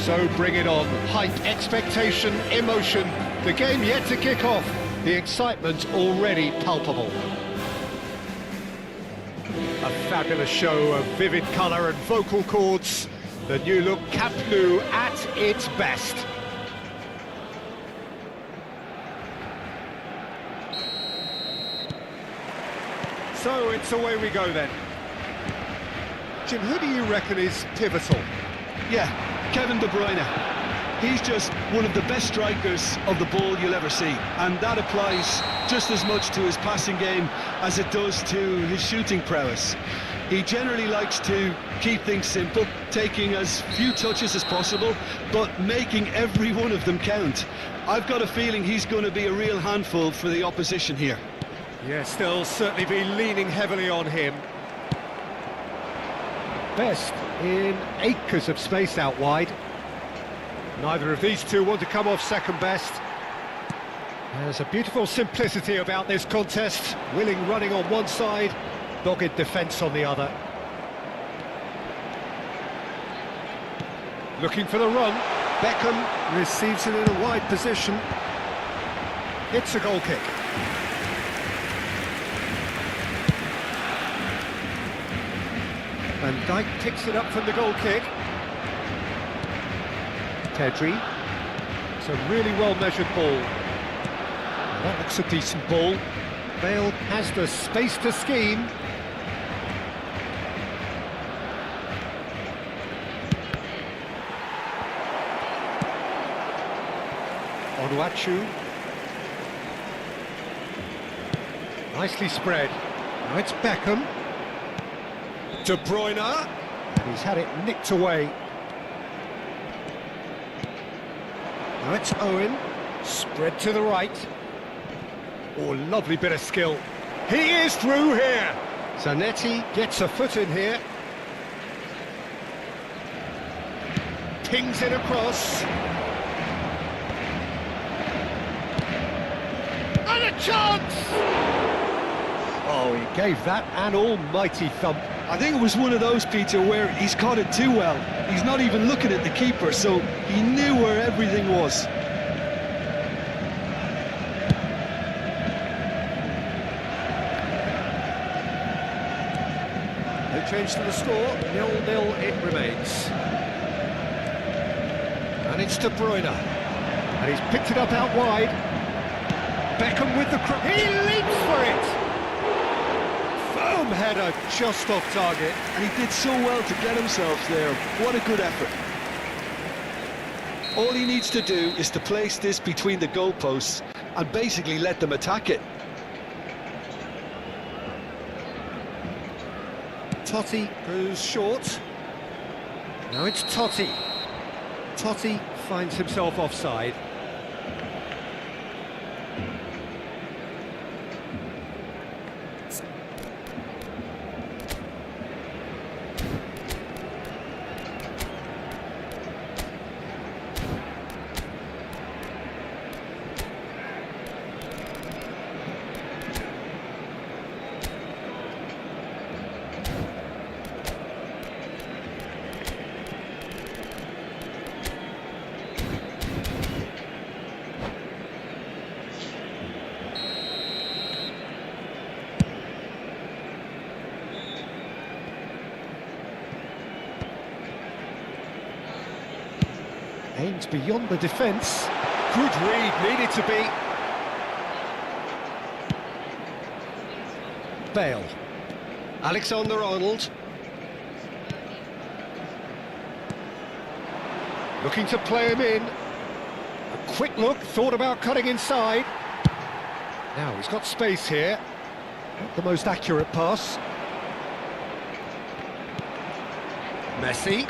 So bring it on. Hype, expectation, emotion. The game yet to kick off. The excitement already palpable. A fabulous show of vivid colour and vocal cords. The new look Camp Nou at its best. So it's away we go then. Jim, who do you reckon is pivotal? Yeah, Kevin De Bruyne. He's just one of the best strikers of the ball you'll ever see, and that applies just as much to his passing game as it does to his shooting prowess. He generally likes to keep things simple, taking as few touches as possible, but making every one of them count. I've got a feeling he's going to be a real handful for the opposition here. Yes, they'll certainly be leaning heavily on him. Best in acres of space out wide. Neither of these two want to come off second best. There's a beautiful simplicity about this contest. Willing running on one side, dogged defence on the other. Looking for the run. Beckham receives it in a wide position. It's a goal kick. Van Dijk picks it up from the goal kick. Pedri. It's a really well-measured ball. That looks a decent ball. Bale has the space to scheme. Onuachu. Nicely spread. Now it's Beckham. De Bruyne. And he's had it nicked away. Now it's Owen. Spread to the right. Oh, lovely bit of skill. He is through here. Zanetti gets a foot in here. Pings it across. And a chance! Oh, he gave that an almighty thump. I think it was one of those, Peter, where he's caught it too well. He's not even looking at the keeper, so he knew where everything was. No change to the score, 0-0 it remains. And it's De Bruyne. And he's picked it up out wide. Beckham with the cross. He leaps for it! Firm header just off target. And he did so well to get himself there. What a good effort. All he needs to do is to place this between the goalposts and basically let them attack it. Totti goes short. Now it's Totti. Totti finds himself offside. Aimed beyond the defence. Good read, needed to be. Bale. Alexander-Arnold. Looking to play him in. A quick look, thought about cutting inside. Now he's got space here. Not the most accurate pass. Messi.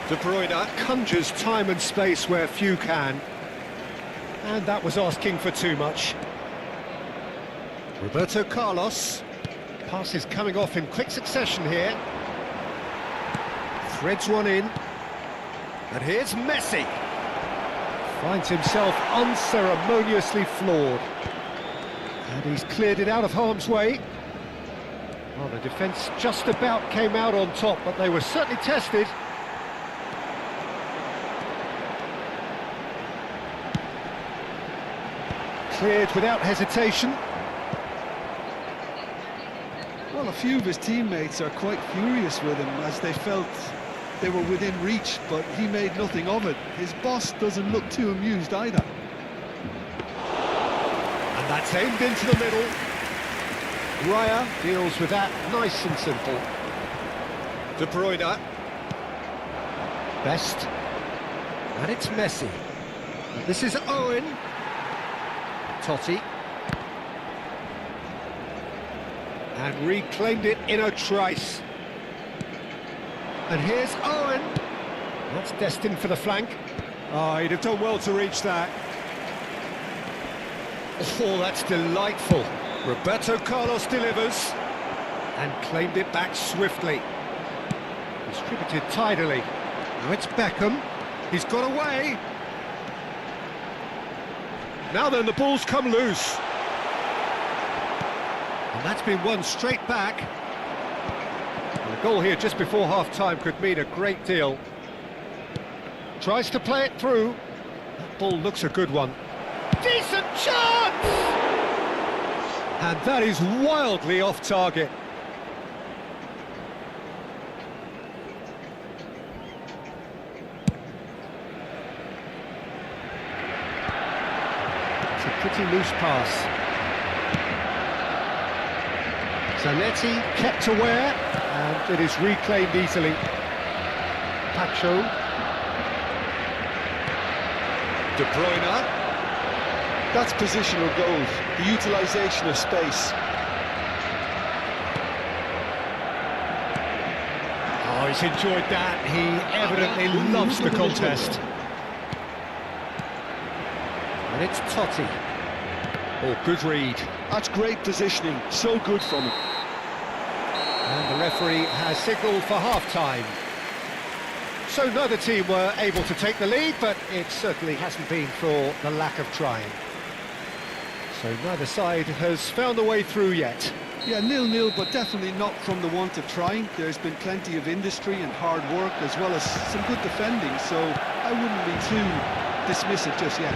De Bruyne conjures time and space where few can. And that was asking for too much. Roberto Carlos. Pass is coming off in quick succession here. Threads one in. And here's Messi. Finds himself unceremoniously floored. And he's cleared it out of harm's way. Well, the defence just about came out on top, but they were certainly tested. Cleared without hesitation. Well, a few of his teammates are quite furious with him as they felt they were within reach, but he made nothing of it. His boss doesn't look too amused either. And that's aimed into the middle. Raya deals with that nice and simple. De Bruyne. Best. And it's Messi. And this is Owen. Totti. And reclaimed it in a trice. And here's Owen. That's destined for the flank. Oh, he'd have done well to reach that. Oh, that's delightful. Roberto Carlos delivers and claimed it back swiftly. Distributed tidily. Now it's Beckham. He's got away. Now then, the ball's come loose. And that's been won straight back. And the goal here just before half-time could mean a great deal. Tries to play it through. That ball looks a good one. Decent chance! And that is wildly off target. It's a pretty loose pass. Zanetti kept aware, and it is reclaimed easily. Pacho. De Bruyne. That's positional goals, the utilisation of space. Oh, he's enjoyed that. He evidently loves the contest. And it's Totti. Oh, good read. That's great positioning, so good from him. And the referee has signalled for half-time. So neither team were able to take the lead, but it certainly hasn't been for the lack of trying. So neither side has found a way through yet. Yeah, 0-0, but definitely not from the want of trying. There's been plenty of industry and hard work, as well as some good defending, so I wouldn't be too dismissive just yet.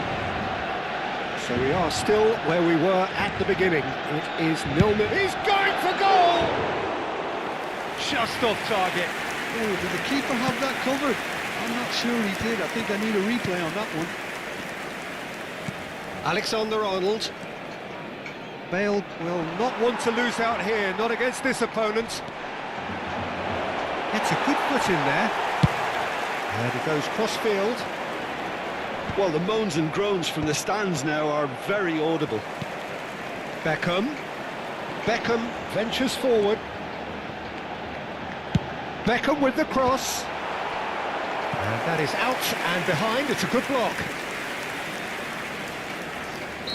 So we are still where we were at the beginning. It is 0-0. He's going for goal! Just off target. Oh, did the keeper have that covered? I'm not sure he did. I think I need a replay on that one. Alexander-Arnold. Bale will not want to lose out here, not against this opponent. Gets a good foot in there. And he goes cross-field. Well, the moans and groans from the stands now are very audible. Beckham. Beckham ventures forward. Beckham with the cross. And that is out and behind. It's a good block.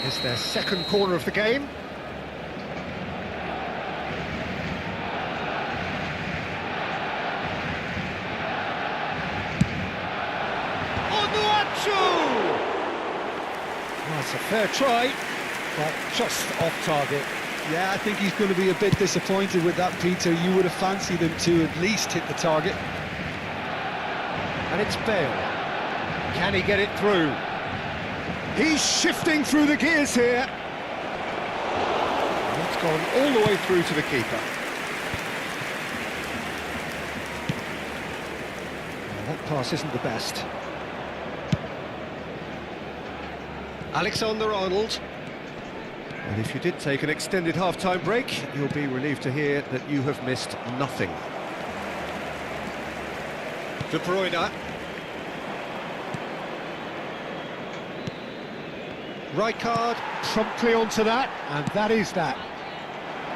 It's their second corner of the game. That's a fair try, but just off target. Yeah, I think he's going to be a bit disappointed with that, Peter. You would have fancied him to at least hit the target. And it's Bale. Can he get it through? He's shifting through the gears here. And it's gone all the way through to the keeper. Well, that pass isn't the best. Alexander-Arnold. And if you did take an extended half-time break, you'll be relieved to hear that you have missed nothing. De Bruyne. Rijkaard promptly onto that, and that is that.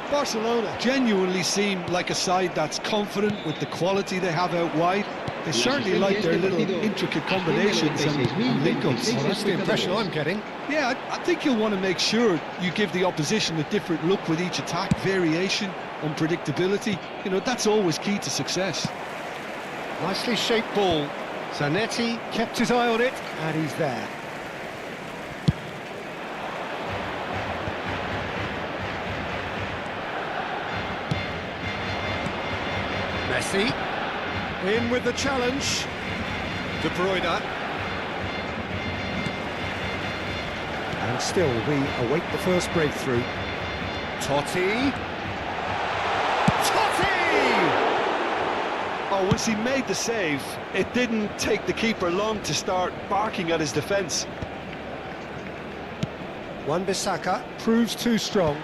Barcelona genuinely seem like a side that's confident with the quality they have out wide. They certainly like their little intricate combinations and link-ups. Well, that's the impression I'm getting. Yeah, I think you'll want to make sure you give the opposition a different look with each attack. Variation, unpredictability, you know, that's always key to success. Nicely shaped ball. Zanetti kept his eye on it, and he's there. Messi. In with the challenge. De Bruyne. And And still, we await the first breakthrough. Totti! Oh, once he made the save, it didn't take the keeper long to start barking at his defence. Wan-Bissaka proves too strong.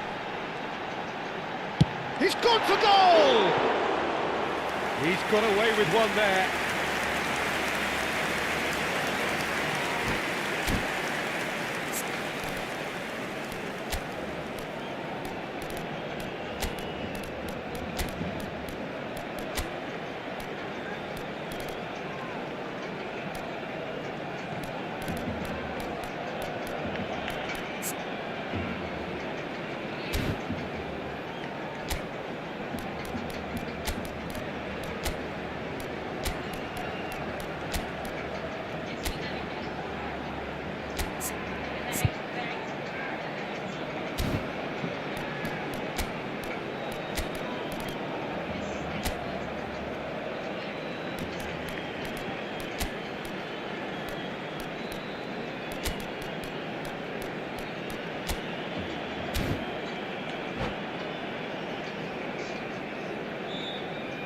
He's gone for goal! He's got away with one there.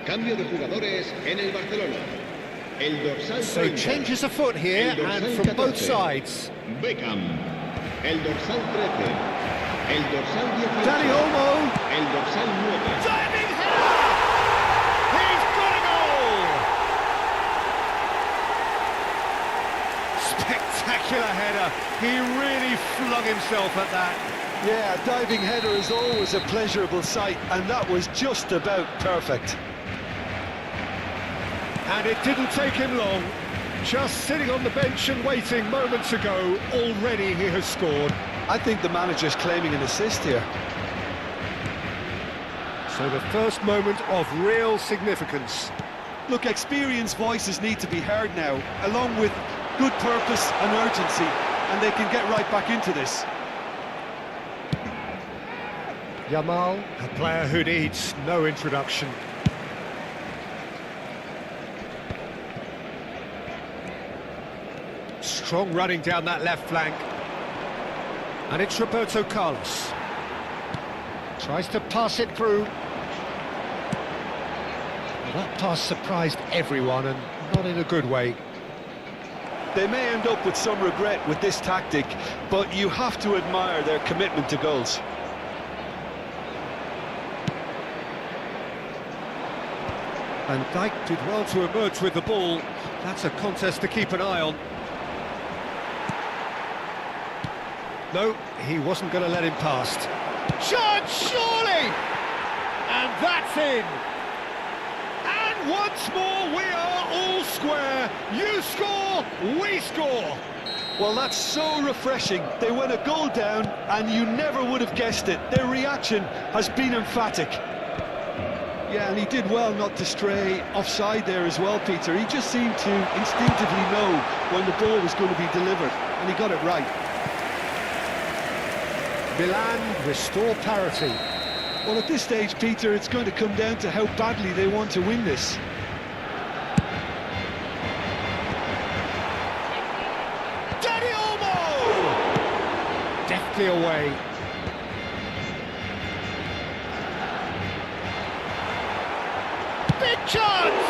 Cambio de jugadores en el Barcelona. El dorsal So 30. changes a foot here, and from both sides. Beckham. El dorsal 13. El dorsal 18. Dani Olmo. El dorsal 9. Diving header! He's got a goal! Spectacular header. He really flung himself at that. Yeah, a diving header is always a pleasurable sight, and that was just about perfect. And it didn't take him long. Just sitting on the bench and waiting moments ago, already he has scored. I think the manager's claiming an assist here. So the first moment of real significance. Look, experienced voices need to be heard now, along with good purpose and urgency, and they can get right back into this. Yamal, a player who needs no introduction. Strong running down that left flank. And it's Roberto Carlos. Tries to pass it through. Well, that pass surprised everyone, and not in a good way. They may end up with some regret with this tactic, but you have to admire their commitment to goals. And Dijk did well to emerge with the ball. That's a contest to keep an eye on. No, he wasn't going to let him past. Shot, surely! And that's in! And once more we are all square. You score, we score! Well, that's so refreshing. They went a goal down, and you never would have guessed it. Their reaction has been emphatic. Yeah, and he did well not to stray offside there as well, Peter. He just seemed to instinctively know when the ball was going to be delivered, and he got it right. Milan restore parity. Well, at this stage, Peter, it's going to come down to how badly they want to win this. Dani Olmo! Deftly away. Big chance!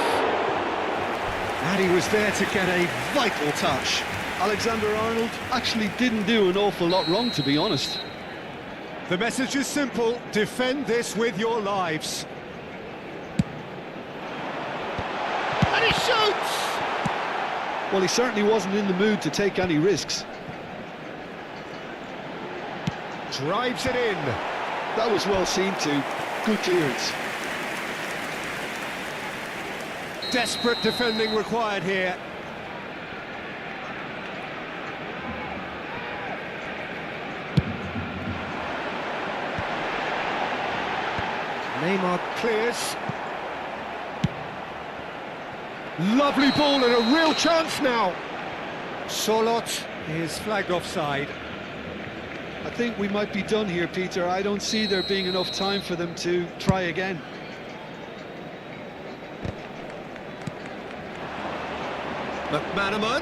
And he was there to get a vital touch. Alexander-Arnold actually didn't do an awful lot wrong, to be honest. The message is simple: defend this with your lives. And he shoots! Well, he certainly wasn't in the mood to take any risks. Drives it in. That was well seen too. Good clearance. Desperate defending required here. Neymar clears. Lovely ball and a real chance now. Solot is flagged offside. I think we might be done here, Peter. I don't see there being enough time for them to try again. McManaman.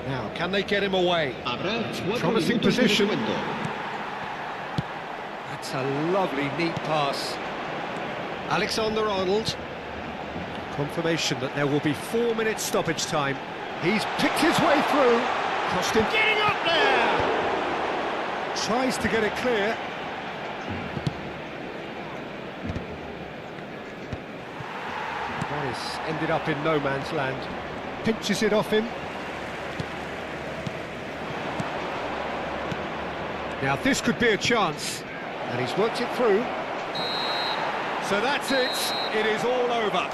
Now, can they get him away? Habrá 4 Promising minutos de position. descuento. That's a lovely, neat pass. Alexander-Arnold. Confirmation that there will be 4 minutes stoppage time. He's picked his way through. Crossed him. Getting up there! Tries to get it clear. That has ended up in no man's land. Pinches it off him. Now this could be a chance, and he's worked it through. So that's it, it is all over.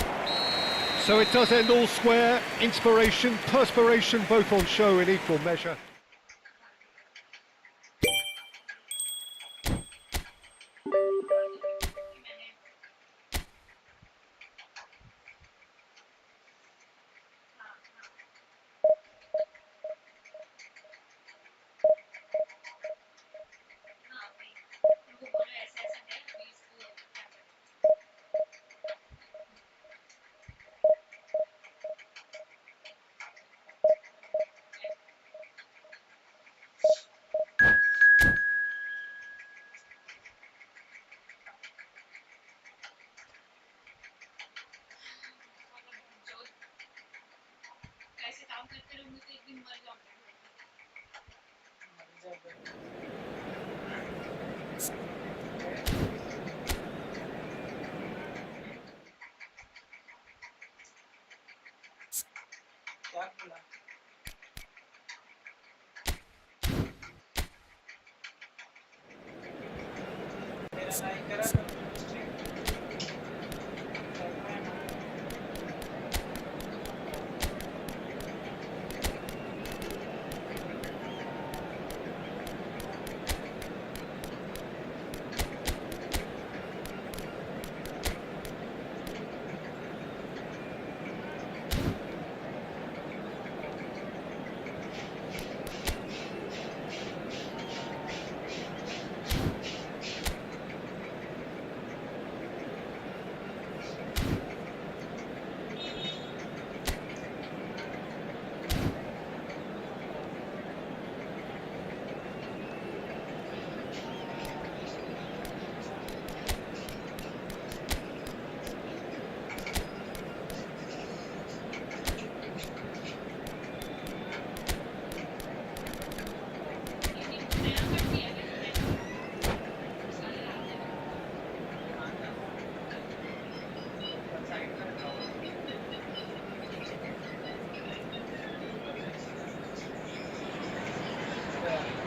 So it does end all square, inspiration, perspiration, both on show in equal measure.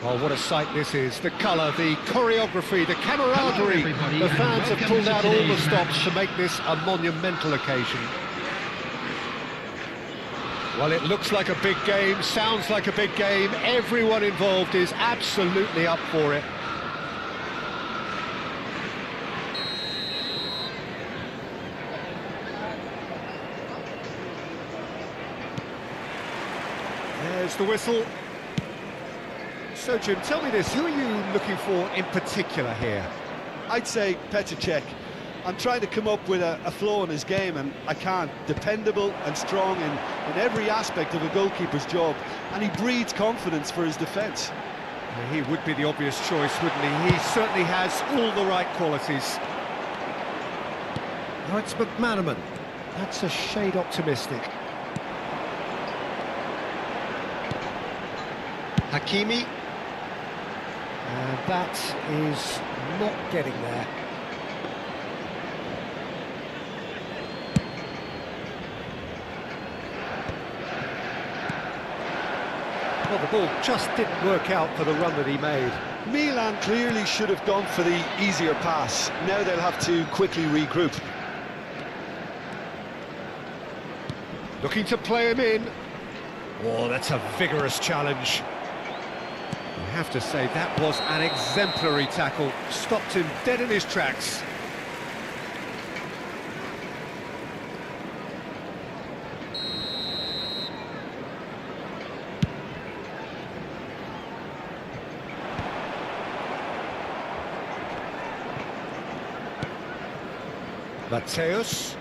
Oh, what a sight this is. The colour, the choreography, the camaraderie. The fans have pulled out all the stops to make this a monumental occasion. Well, it looks like a big game, sounds like a big game. Everyone involved is absolutely up for it. There's the whistle. So, Jim, tell me this, who are you looking for in particular here? I'd say Petr Cech. I'm trying to come up with a flaw in his game, and I can't. Dependable and strong in every aspect of a goalkeeper's job, and he breeds confidence for his defence. He would be the obvious choice, wouldn't he? He certainly has all the right qualities. Oh, it's McManaman. That's a shade optimistic. Hakimi. And that is not getting there. Well, the ball just didn't work out for the run that he made. Milan clearly should have gone for the easier pass. Now they'll have to quickly regroup. Looking to play him in. Oh, that's a vigorous challenge. I have to say, that was an exemplary tackle. Stopped him dead in his tracks. Mateus.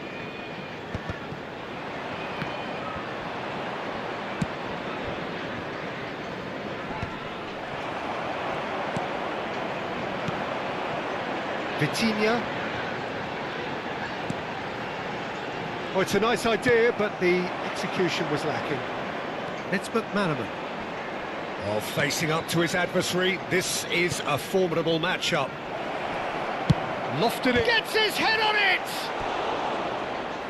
Vitinha. Oh, it's a nice idea, but the execution was lacking. It's McManaman. Oh, facing up to his adversary, this is a formidable matchup. Lofted it, gets his head on it!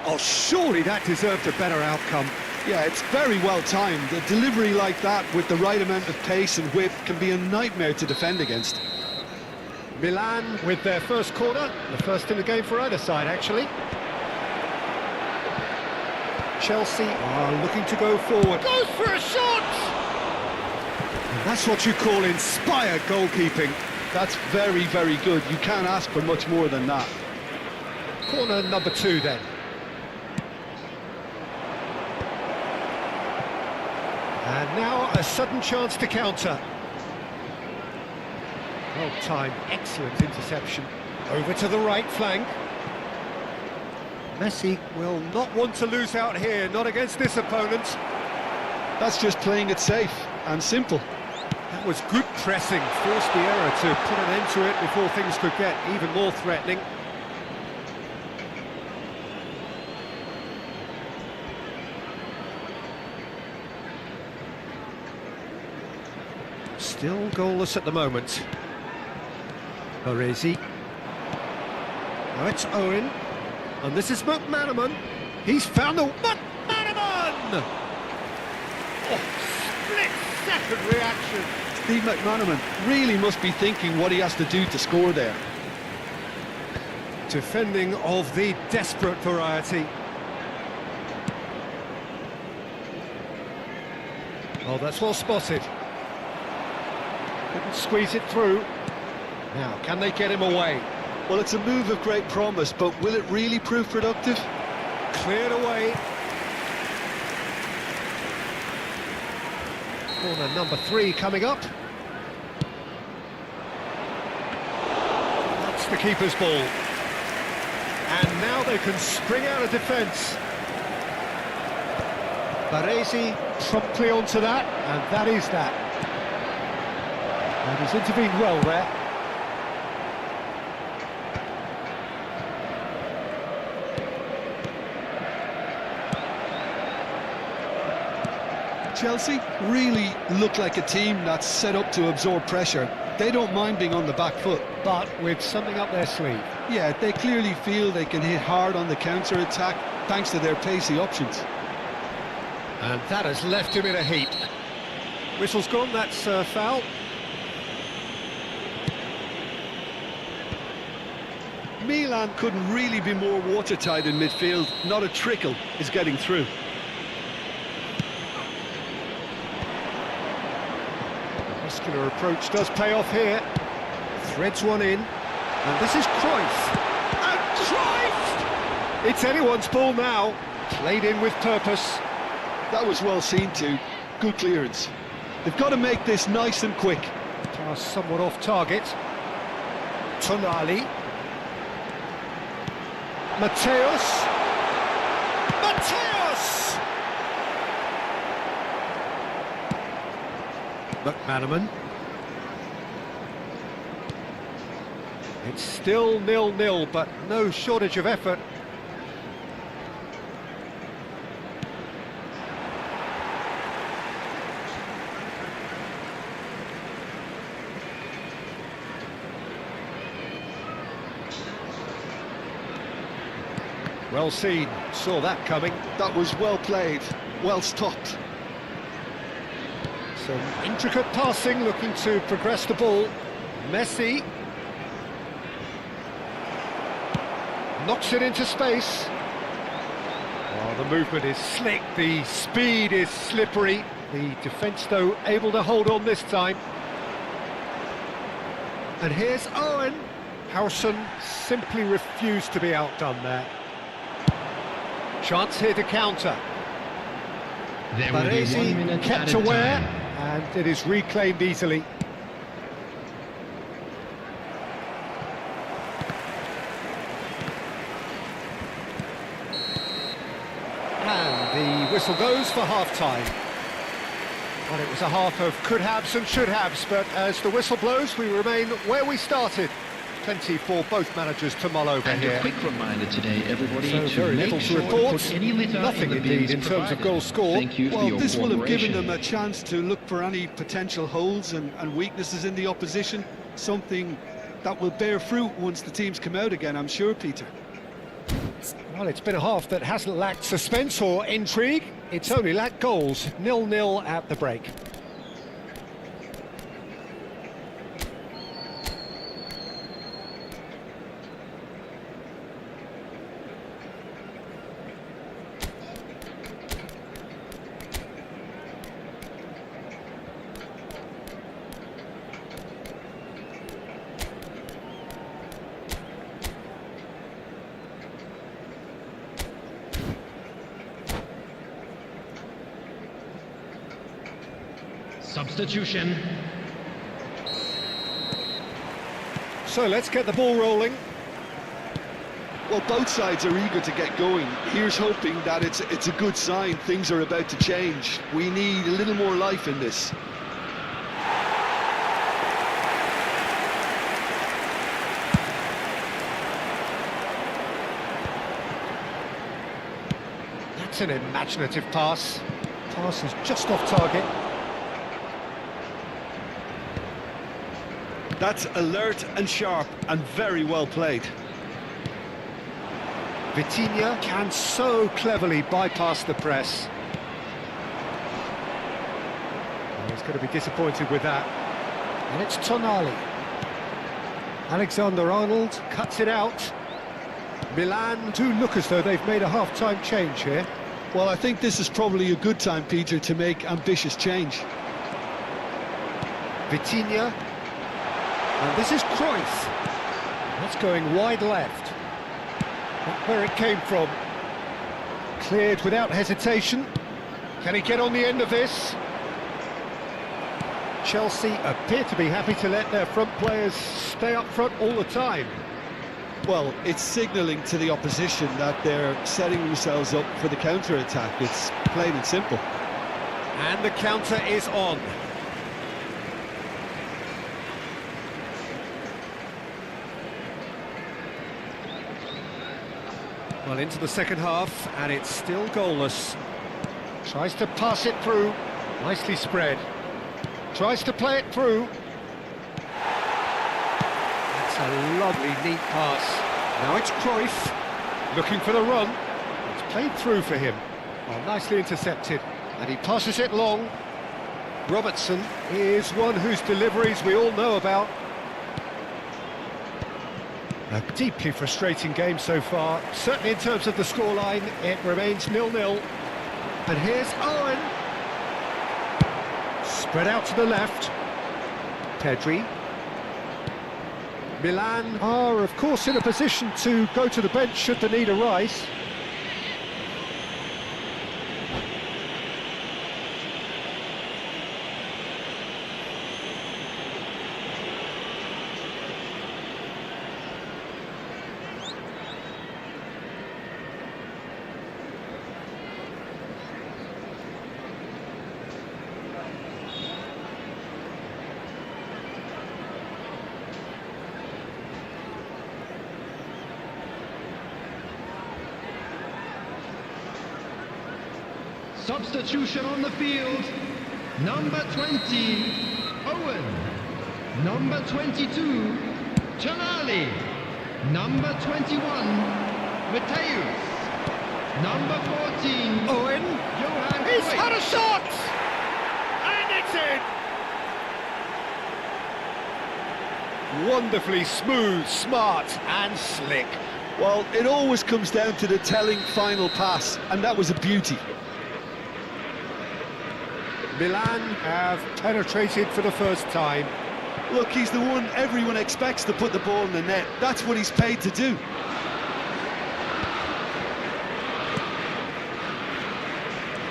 Oh, surely that deserved a better outcome. Yeah, it's very well timed. A delivery like that with the right amount of pace and whip can be a nightmare to defend against. Milan with their first corner, the first in the game for either side, actually. Chelsea are looking to go forward. Goes for a shot! And that's what you call inspired goalkeeping. That's very, very good. You can't ask for much more than that. Corner number 2 then. And now a sudden chance to counter. Well timed, excellent interception. Over to the right flank. Messi will not want to lose out here, not against this opponent. That's just playing it safe and simple. That was good pressing, forced the error to put an end to it before things could get even more threatening. Still goalless at the moment. Baresi. Now it's Owen. And this is McManaman. He's found the... McManaman! Oh, split-second reaction. Steve McManaman really must be thinking what he has to do to score there. Defending of the desperate variety. Oh, that's well spotted. Couldn't squeeze it through. Now, can they get him away? Well, it's a move of great promise, but will it really prove productive? Cleared away. Corner number 3 coming up. That's the keeper's ball. And now they can spring out of defence. Baresi promptly onto that, and that is that. And he's intervened well there. Chelsea really look like a team that's set up to absorb pressure. They don't mind being on the back foot. But with something up their sleeve. Yeah, they clearly feel they can hit hard on the counter-attack thanks to their pacey options. And that has left him in a heap. Whistle's gone, that's foul. Milan couldn't really be more watertight in midfield. Not a trickle is getting through. Muscular approach does pay off here. Threads one in. And this is Cruyff. And Cruyff! It's anyone's ball now. Played in with purpose. That was well seen too. Good clearance. They've got to make this nice and quick. Pass somewhat off target. Tonali. Mateus. Mateus! McManaman. It's still 0-0, but no shortage of effort. Well seen, saw that coming. That was well played, well stopped. Some intricate passing, looking to progress the ball. Messi. Knocks it into space. Oh, the movement is slick, the speed is slippery. The defence, though, able to hold on this time. And here's Owen. Howson simply refused to be outdone there. Chance here to counter. Baresi kept aware, and it is reclaimed easily. And the whistle goes for half-time. Well, it was a half of could-haves and should-haves, but as the whistle blows, we remain where we started. plenty for both managers to mull over And here. a quick reminder today, everybody, So to very make little to sure report. to put any litter Nothing in the indeed bins in terms of provided. goal score. Thank you for Well, your this will have given cooperation. them a chance to look for any potential holes and weaknesses in the opposition, something that will bear fruit once the teams come out again, I'm sure, Peter. Well, it's been a half that hasn't lacked suspense or intrigue. It's only lacked goals. 0-0 at the break. Substitution. So let's get the ball rolling. Well, both sides are eager to get going. Here's hoping that it's a good sign. Things are about to change. We need a little more life in this. That's an imaginative pass. Pass is just off target. That's alert and sharp and very well played. Vitinha can so cleverly bypass the press. Oh, he's going to be disappointed with that. And it's Tonali. Alexander-Arnold cuts it out. Milan do look as though they've made a half-time change here. Well, I think this is probably a good time, Peter, to make ambitious change. Vitinha. And this is Cruyff. That's going wide left. Not where it came from. Cleared without hesitation. Can he get on the end of this? Chelsea appear to be happy to let their front players stay up front all the time. Well, it's signalling to the opposition that they're setting themselves up for the counter-attack. It's plain and simple. And the counter is on. Well, into the second half, and it's still goalless. Tries to pass it through. Nicely spread. Tries to play it through. That's a lovely, neat pass. Now it's Cruyff, looking for the run. It's played through for him. Well, nicely intercepted. And he passes it long. Robertson is one whose deliveries we all know about. A deeply frustrating game so far. Certainly in terms of the scoreline, it remains 0-0. And here's Owen. Spread out to the left. Pedri. Milan are, of course, in a position to go to the bench should the need arise. Substitution on the field. Number 20, Owen. Number 22, Tonali. Number 21, Mateus. Number 14, Owen. Johan He's Cruyff. had a shot! And it's in! Wonderfully smooth, smart and slick. Well, it always comes down to the telling final pass, and that was a beauty. Milan have penetrated for the first time. Look, he's the one everyone expects to put the ball in the net. That's what he's paid to do.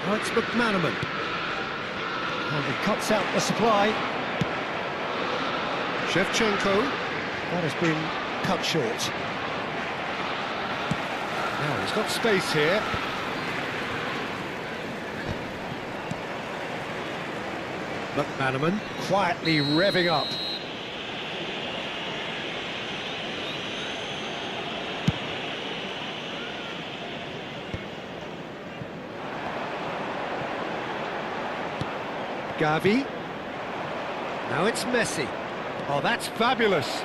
Oh, it's McManaman. And he cuts out the supply. Shevchenko. That has been cut short. Now he's got space here. McManaman quietly revving up. Gavi. Now it's Messi. Oh, that's fabulous.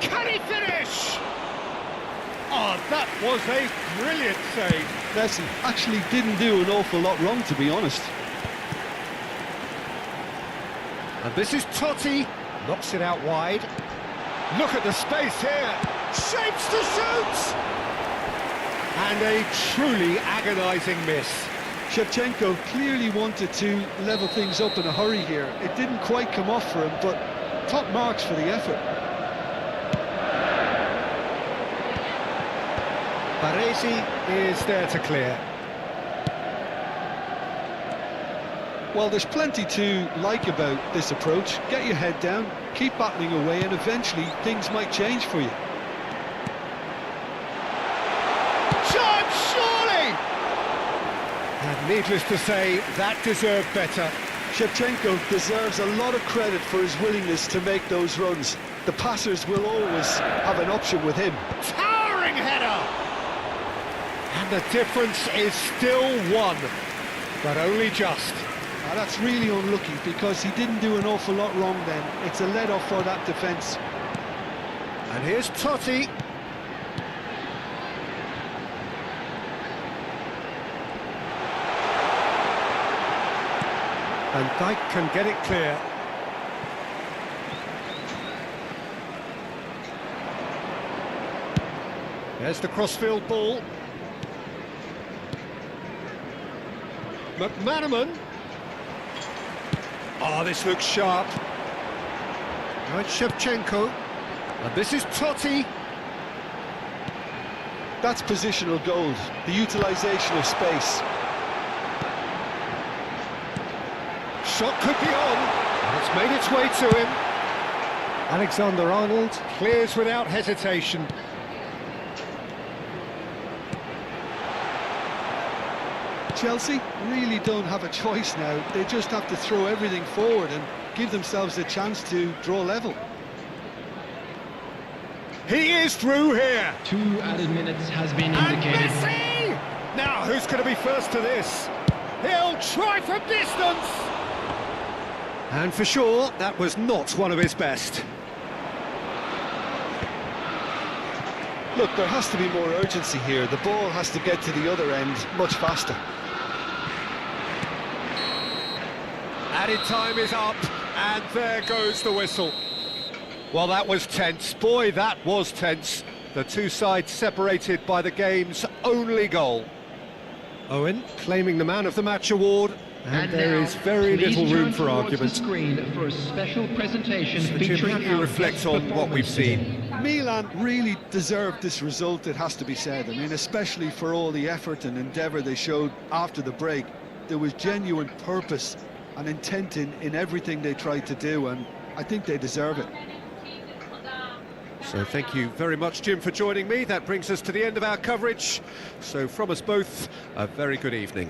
Can he finish? Oh, that was a brilliant save. Messi actually didn't do an awful lot wrong, to be honest. And this is Totti. Knocks it out wide. Look at the space here. Shapes to shoot! And a truly agonising miss. Shevchenko clearly wanted to level things up in a hurry here. It didn't quite come off for him, but top marks for the effort. Baresi is there to clear. Well, there's plenty to like about this approach. Get your head down, keep battling away, and eventually things might change for you. Chance, surely! And needless to say, that deserved better. Shevchenko deserves a lot of credit for his willingness to make those runs. The passers will always have an option with him. Towering header! And the difference is still one, but only just. Now that's really unlucky because he didn't do an awful lot wrong then. It's a let-off for that defence. And here's Totti. And Dijk can get it clear. There's the crossfield ball. McManaman. Oh, this looks sharp. Now it's Shevchenko. And this is Totti. That's positional gold, the utilisation of space. Shot could be on, and it's made its way to him. Alexander-Arnold clears without hesitation. Chelsea really don't have a choice now. They just have to throw everything forward and give themselves a chance to draw level. He is through here. 2 added minutes has been And indicated. Messi! Now, who's going to be first to this? He'll try from distance! And for sure, that was not one of his best. Look, there has to be more urgency here. The ball has to get to the other end much faster. Added time is up, and there goes the whistle. Well, that was tense. Boy, that was tense. The two sides separated by the game's only goal. Owen claiming the Man of the Match award, and there is very little room for argument. Screen for a special presentation So Jim, featuring how do you reflect on what we've seen? Milan really deserved this result, it has to be said. I mean, especially for all the effort and endeavour they showed after the break. There was genuine purpose and intent in everything they tried to do, and I think they deserve it. So thank you very much, Jim, for joining me. That brings us to the end of our coverage. So from us both, a very good evening.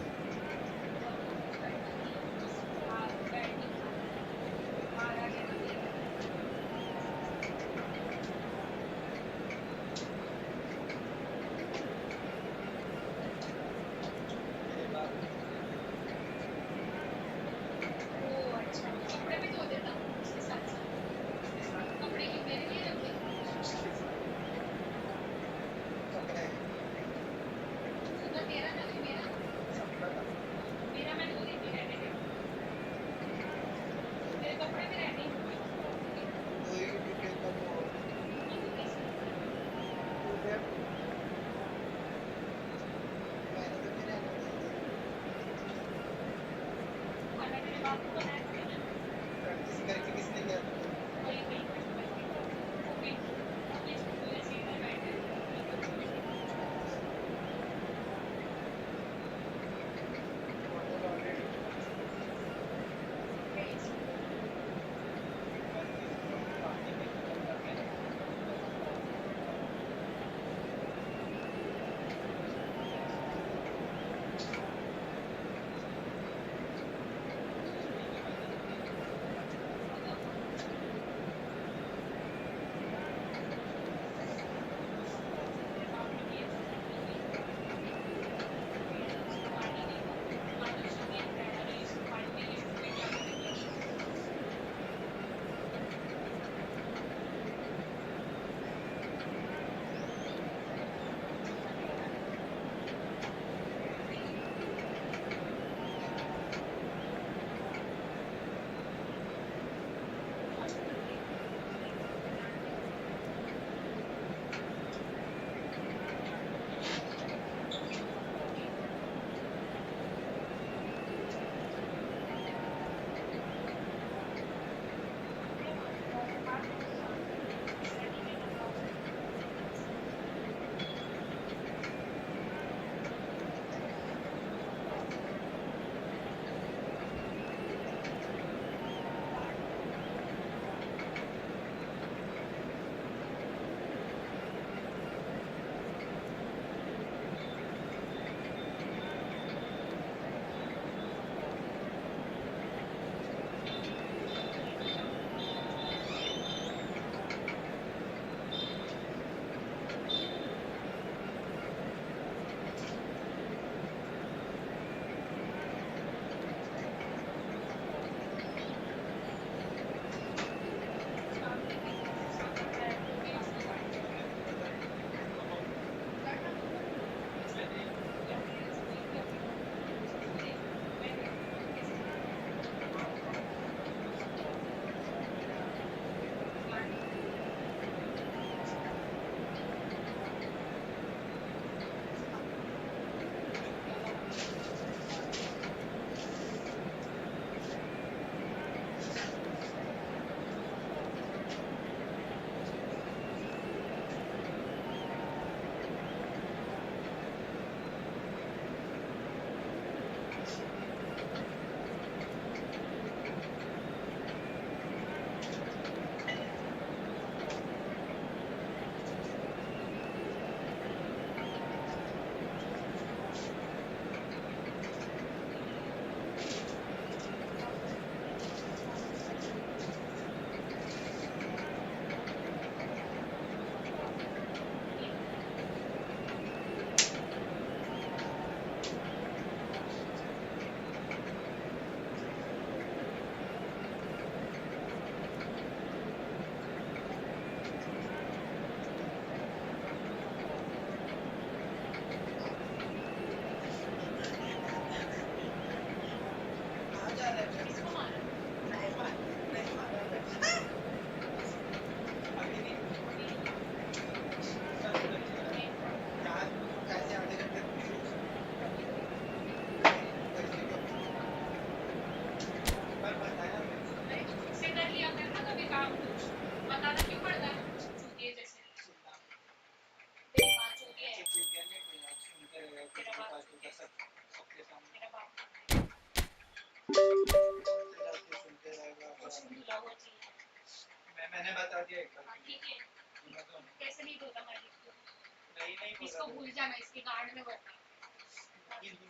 जाना इसके guard में वरना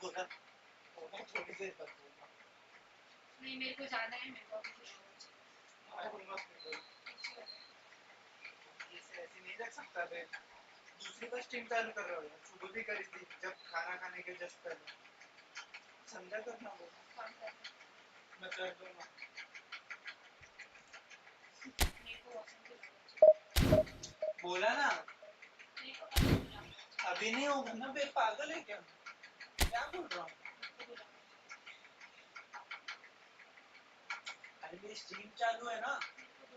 बोला मैं थोड़ी देर बाद बोलूंगा नहीं मेरे को जाना है मेरे को अभी कुछ ऐसे नहीं रख सकता बे दूसरी बार स्ट्रीम चालू कर रहा हूँ सुबह भी करी थी जब खाना खाने के जस्ट पहले संध्या करना बोला मैं कर दूंगा बोला ना अभी नहीं होगा ना बे पागल है क्या बोल रहा हूँ अरे मेरी स्ट्रीम चालू है ना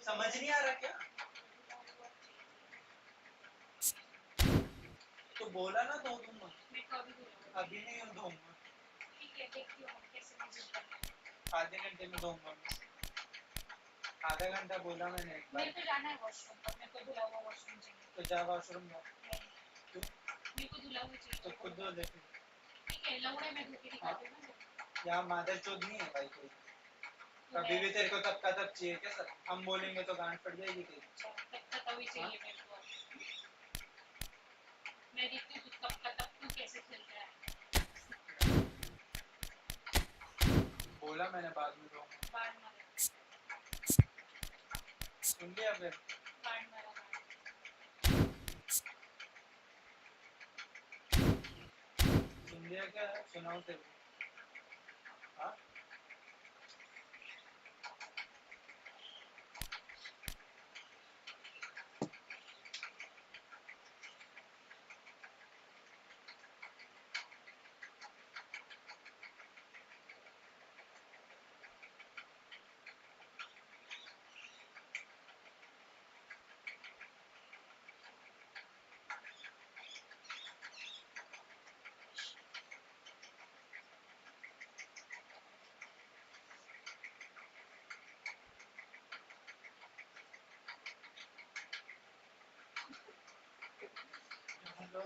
समझ नहीं आ रहा क्या तो बोला ना दो दूंगा अभी नहीं दूंगा आधे घंटे में दूंगा आधा घंटा बोला मैंने एक बार मेरे को जाना है वॉशरूम पर मेरे को धुला हुआ वॉशरूम चाहिए तो जा वॉशरूम में क्यों मेरे को धुला हुआ चाहिए तो खुद धो ले ठीक है लौड़े में धो के दिखाती हूँ ना यहाँ मादर चौध नहीं है भाई कोई कभी भी तेरे को तब का तब चाहिए क्या सर हम बोलेंगे तो गांड पड़ जाएगी तेरी तब का तभी चाहिए मेरे को मैं देखती हूँ तब का तब तू कैसे खेलता है बोला मैंने बाद में दो बाढ़ मारा सुन लिया फिर बाढ़ मारा सुन लिया क्या सुनाओ तेरे को हाँ हेलो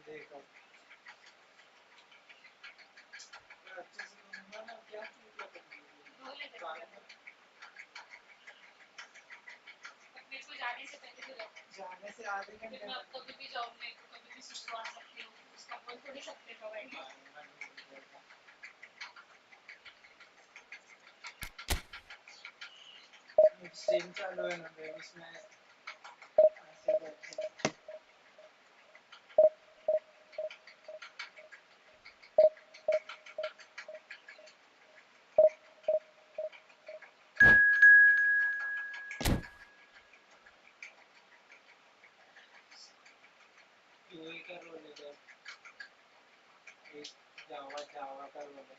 देखो अच्छे से दूंगा ना क्या मेरे को जाने से पहले तो जाने से आधे घंटे मैं कभी भी जाऊँ मैं कभी भी सुसवा सकती हूँ उसका बोल थोड़ी सकते प्रोवाइड स्ट्रीम चालू है ना इसमें ऐसे बैठे यूए का रोल है जब एक जावा का रोल है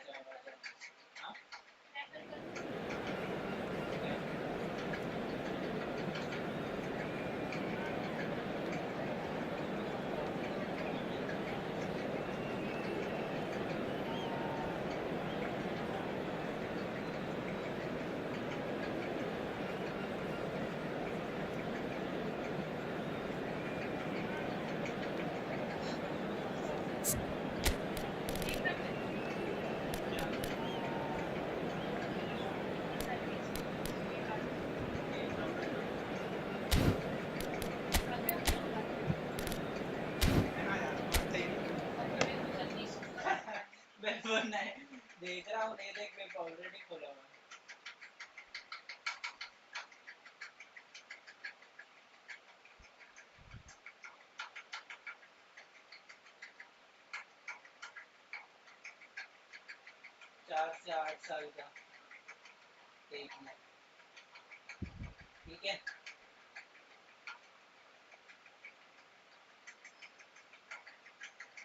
जावा हाँ 4 से 8 साल का देखना, ठीक है।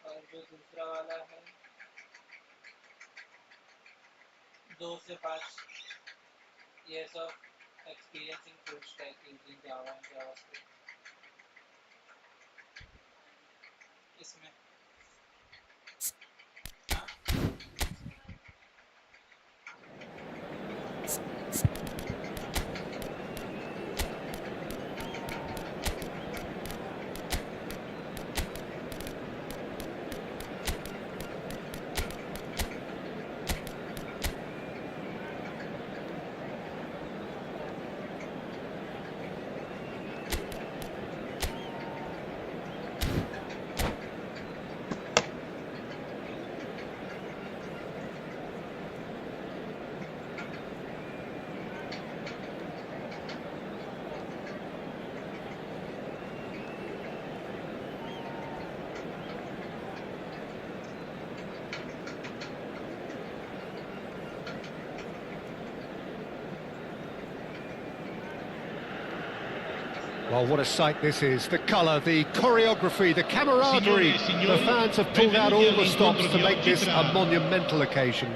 और जो दूसरा वाला है 2 से 5 years of experience in full stack using Java and JavaScript. इसमें Well, what a sight this is. The colour, the choreography, the camaraderie. The fans have pulled out all the stops to make this a monumental occasion.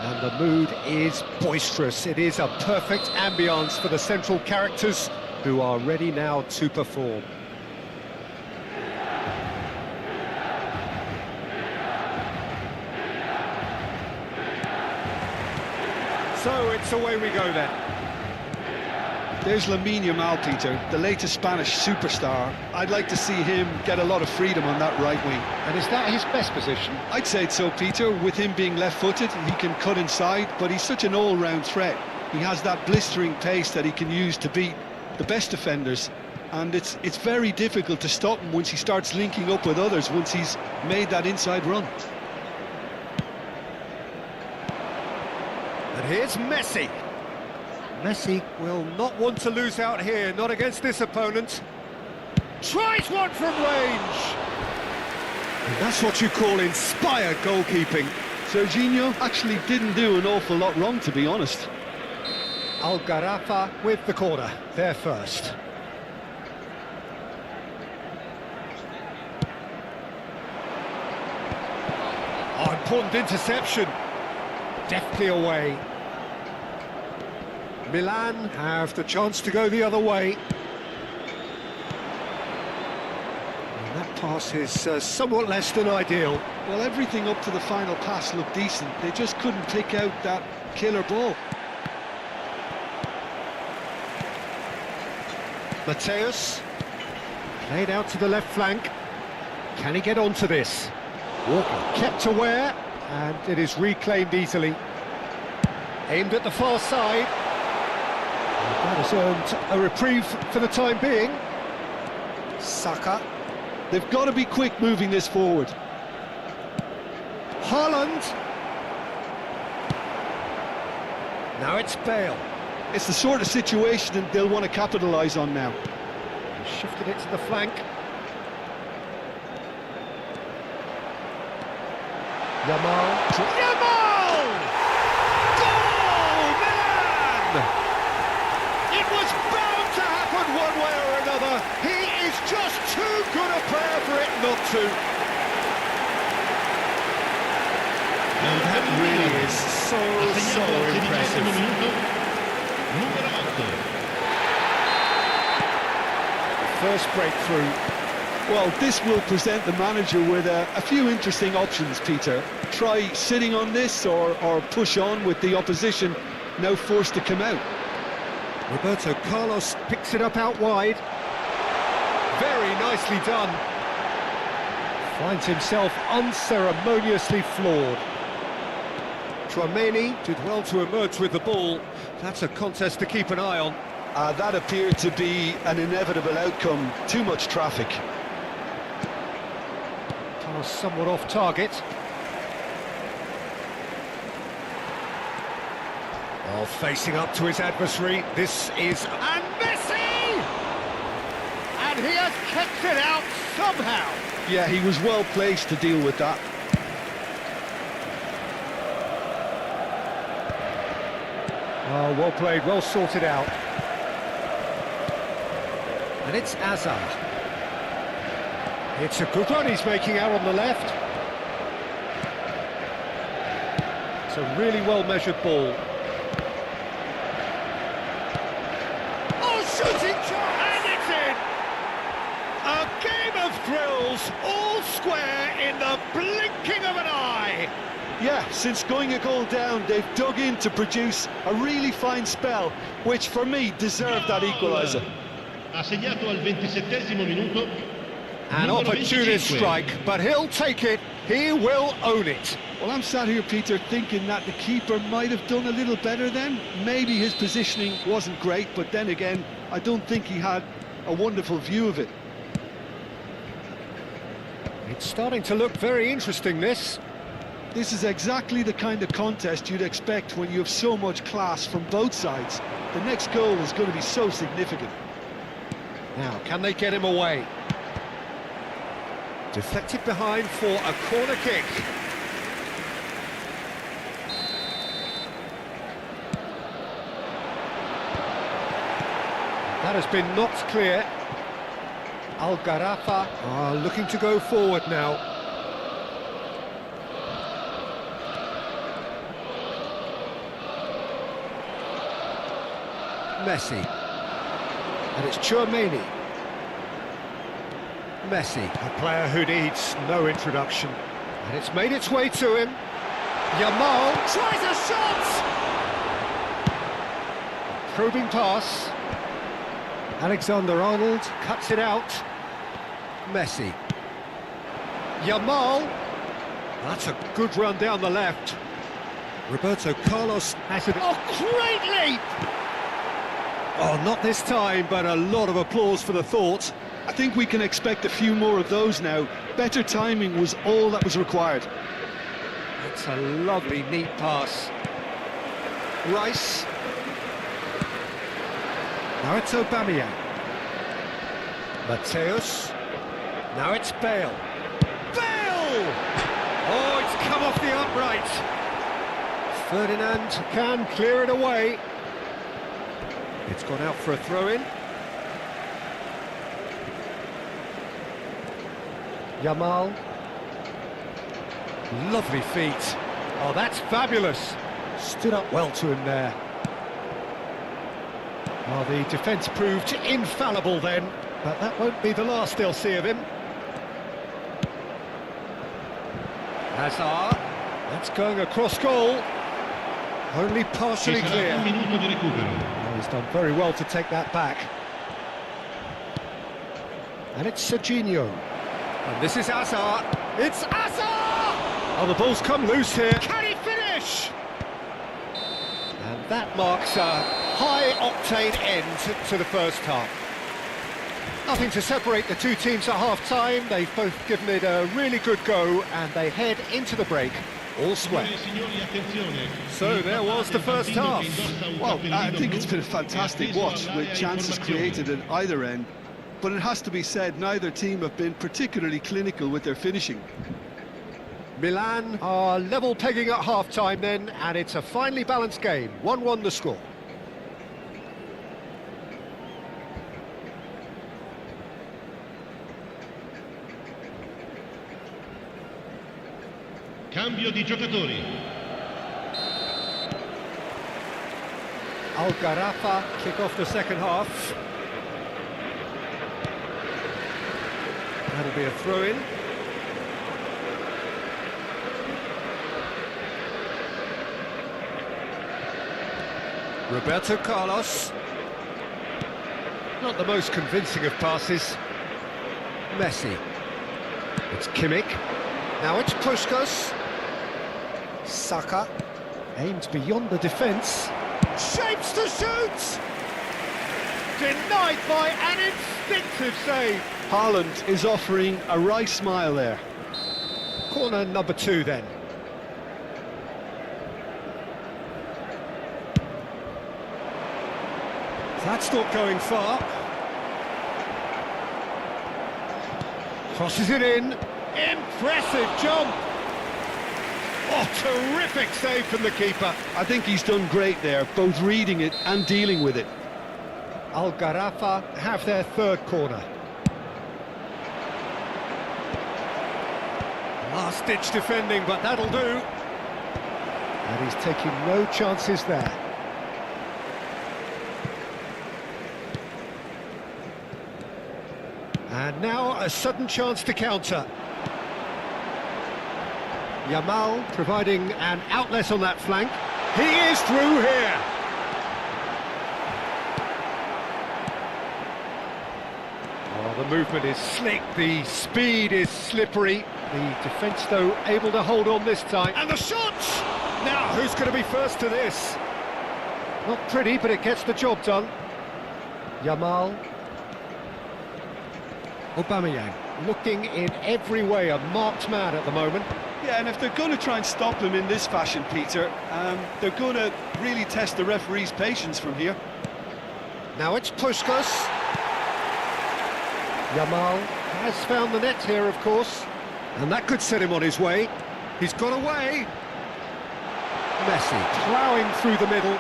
And the mood is boisterous. It is a perfect ambience for the central characters who are ready now to perform. So it's away we go then. There's Lamine Yamal, Peter, the latest Spanish superstar. I'd like to see him get a lot of freedom on that right wing. And is that his best position? I'd say so, Peter. With him being left-footed, he can cut inside, but he's such an all-round threat. He has that blistering pace that he can use to beat the best defenders, and it's very difficult to stop him once he starts linking up with others, once he's made that inside run. And here's Messi. Messi will not want to lose out here, not against this opponent. Tries one from range. And that's what you call inspired goalkeeping. Serginho actually didn't do an awful lot wrong, to be honest. Algarafa with the corner, there first. Oh, important interception. Deftly away. Milan have the chance to go the other way. And that pass is somewhat less than ideal. Well, everything up to the final pass looked decent. They just couldn't pick out that killer ball. Mateus, played out to the left flank. Can he get onto this? Walker kept aware, and it is reclaimed easily. Aimed at the far side. That has earned a reprieve for the time being. Saka. They've got to be quick moving this forward. Haaland. Now it's Bale. It's the sort of situation that they'll want to capitalise on now. He shifted it to the flank. Yamal. Yamal! Goal! Milan! It was bound to happen one way or another. He is just too good a player for it not to. And that really is so impressive. First breakthrough. Well, this will present the manager with a few interesting options, Peter. Try sitting on this or push on with the opposition now forced to come out. Roberto Carlos picks it up out wide. Very nicely done. Finds himself unceremoniously floored. Tchouaméni did well to emerge with the ball. That's a contest to keep an eye on. That appeared to be an inevitable outcome. Too much traffic. Pass somewhat off target. Oh, facing up to his adversary. This is... And Messi! And he has kept it out somehow. Yeah, he was well placed to deal with that. Oh, well played, well sorted out. And it's Azar. It's a good run he's making out on the left. It's a really well-measured ball. Oh, shooting shot! And it's in! A game of thrills, all square in the blinking of an eye! Yeah, since going a goal down, they've dug in to produce a really fine spell, which for me deserved that equaliser. Ha segnato al 27esimo minuto. An numero opportunist 25. strike, but he'll take it, he will own it. Well, I'm sat here, Peter, thinking that the keeper might have done a little better then. Maybe his positioning wasn't great, but then again, I don't think he had a wonderful view of it. It's starting to look very interesting, this. This is exactly the kind of contest you'd expect when you have so much class from both sides. The next goal is going to be so significant. Now, can they get him away? Deflected behind for a corner kick. That has been knocked clear. Al Gharafa are looking to go forward now. Messi. And it's Chouameni. Messi, a player who needs no introduction. And it's made its way to him. Yamal tries a shot! Probing pass. Alexander-Arnold cuts it out. Messi. Yamal. That's a good run down the left. Roberto Carlos has it. Oh, great leap! Oh, not this time, but a lot of applause for the thought. I think we can expect a few more of those now. Better timing was all that was required. That's a lovely, neat pass. Rice. Now it's Aubameyang. Mateus. Now it's Bale. Bale! Oh, it's come off the upright. Ferdinand can clear it away. It's gone out for a throw-in. Yamal. Lovely feet. Oh, that's fabulous. Stood up well to him there. Well, the defence proved infallible then, but that won't be the last they'll see of him. Hazard. That's going across goal. Only partially clear. Un minuto di recupero. Oh, he's done very well to take that back. And it's Serginho. And this is Hazard. It's Hazard! Oh, the ball's come loose here. Can he finish? And that marks a high-octane end to the first half. Nothing to separate the two teams at half-time. They've both given it a really good go, and they head into the break all square. So there was the first half. Well, I think it's been a fantastic watch with chances created at either end. But it has to be said, neither team have been particularly clinical with their finishing. Milan are level pegging at half-time then, and it's a finely balanced game. 1-1 the score. Cambio di giocatori. Al Gharafa kick off the second half. That'll be a throw-in. Roberto Carlos. Not the most convincing of passes. Messi. It's Kimmich. Now it's Puskás. Saka. Aims beyond the defence. Shapes to shoot! Denied by an instinctive save. Haaland is offering a right smile there. Corner number 2 then. That's not going far. Crosses it in. Impressive jump. Oh, terrific save from the keeper. I think he's done great there, both reading it and dealing with it. Al Gharafa have their third corner. Last-ditch defending, but that'll do. And he's taking no chances there. And now a sudden chance to counter. Yamal providing an outlet on that flank. He is through here. Oh, the movement is slick, the speed is slippery. The defence, though, able to hold on this time. And the shot! Now, who's going to be first to this? Not pretty, but it gets the job done. Yamal. Aubameyang, looking in every way a marked man at the moment. Yeah, and if they're going to try and stop him in this fashion, Peter, they're going to really test the referee's patience from here. Now it's Puskas. Yamal has found the net here, of course, and that could set him on his way. He's got away. Messi ploughing through the middle.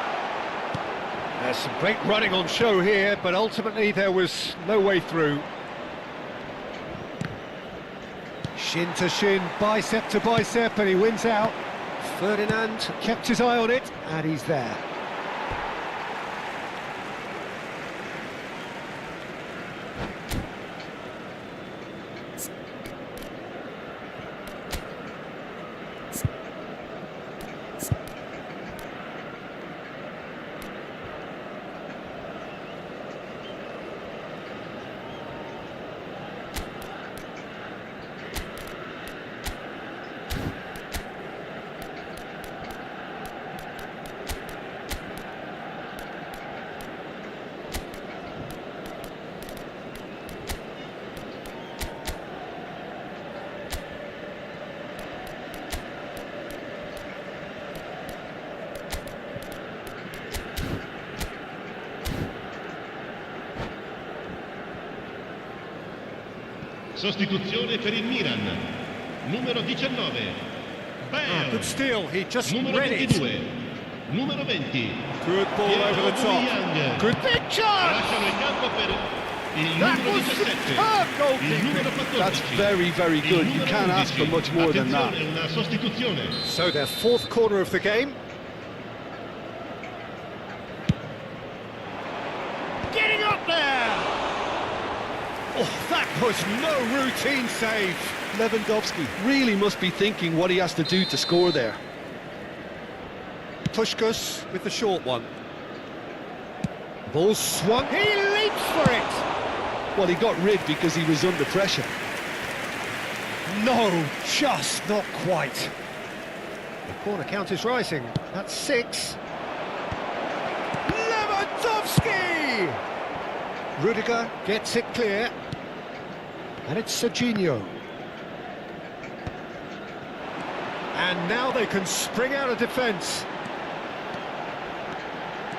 There's some great running on show here, but ultimately there was no way through. Shin to shin, bicep to bicep, and he wins out. Ferdinand kept his eye on it, and he's there. Sostituzione per il Milan. Numero 19. Bale. Good steal, he just Numero read it. 22. Numero 20. Good ball over the top. Young. Good picture! Lasciano il campo per il That numero was 17. superb Il numero goalkeeping. 14. That's very, very good. You can't ask for much more than that. Attenzione, una sostituzione. So their fourth corner of the game. Getting up there! Oh, that was no routine save. Lewandowski really must be thinking what he has to do to score there. Puskas with the short one. Ball swung. He leaps for it. Well, he got rid because he was under pressure. No, just not quite. The corner count is rising. That's 6. Lewandowski! Rudiger gets it clear. And it's Serginho. And now they can spring out of defence.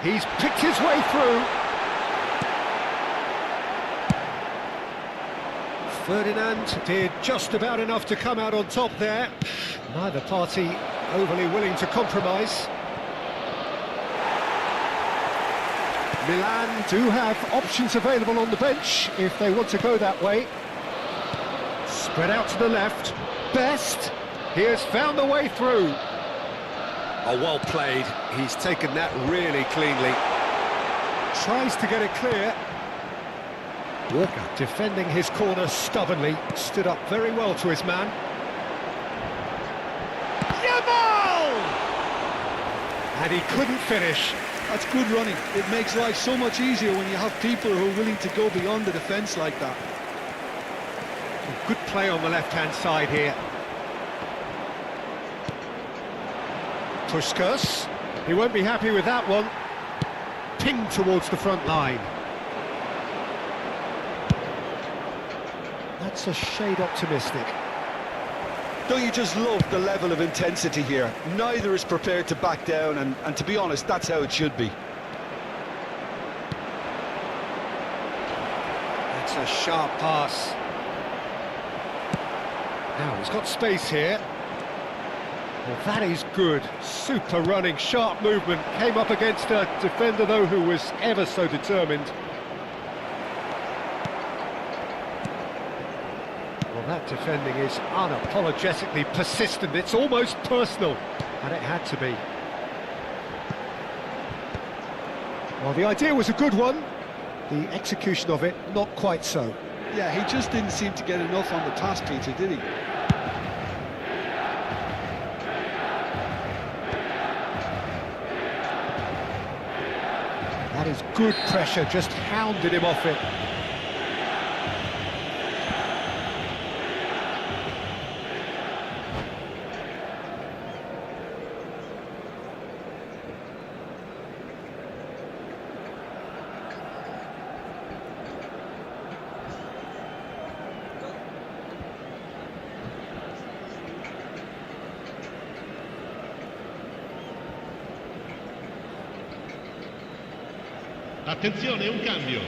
He's picked his way through. Ferdinand did just about enough to come out on top there. Neither party overly willing to compromise. Milan do have options available on the bench if they want to go that way. Spread out to the left. Best. He has found the way through. Oh, well played. He's taken that really cleanly. Tries to get it clear. Walker defending his corner stubbornly. Stood up very well to his man. Yamal! And he couldn't finish. That's good running. It makes life so much easier when you have people who are willing to go beyond the defence like that. Good play on the left-hand side here. Puskas. He won't be happy with that one. Pinged towards the front line. That's a shade optimistic. Don't you just love the level of intensity here? Neither is prepared to back down, and to be honest, that's how it should be. That's a sharp pass. Now he's got space here. Well, that is good. Super running, sharp movement. Came up against a defender, though, who was ever so determined. Well, that defending is unapologetically persistent. It's almost personal, and it had to be. Well, the idea was a good one. The execution of it, not quite so. Yeah, he just didn't seem to get enough on the pass, Peter, did he? That is good pressure, just hounded him off it. Attenzione, un cambio.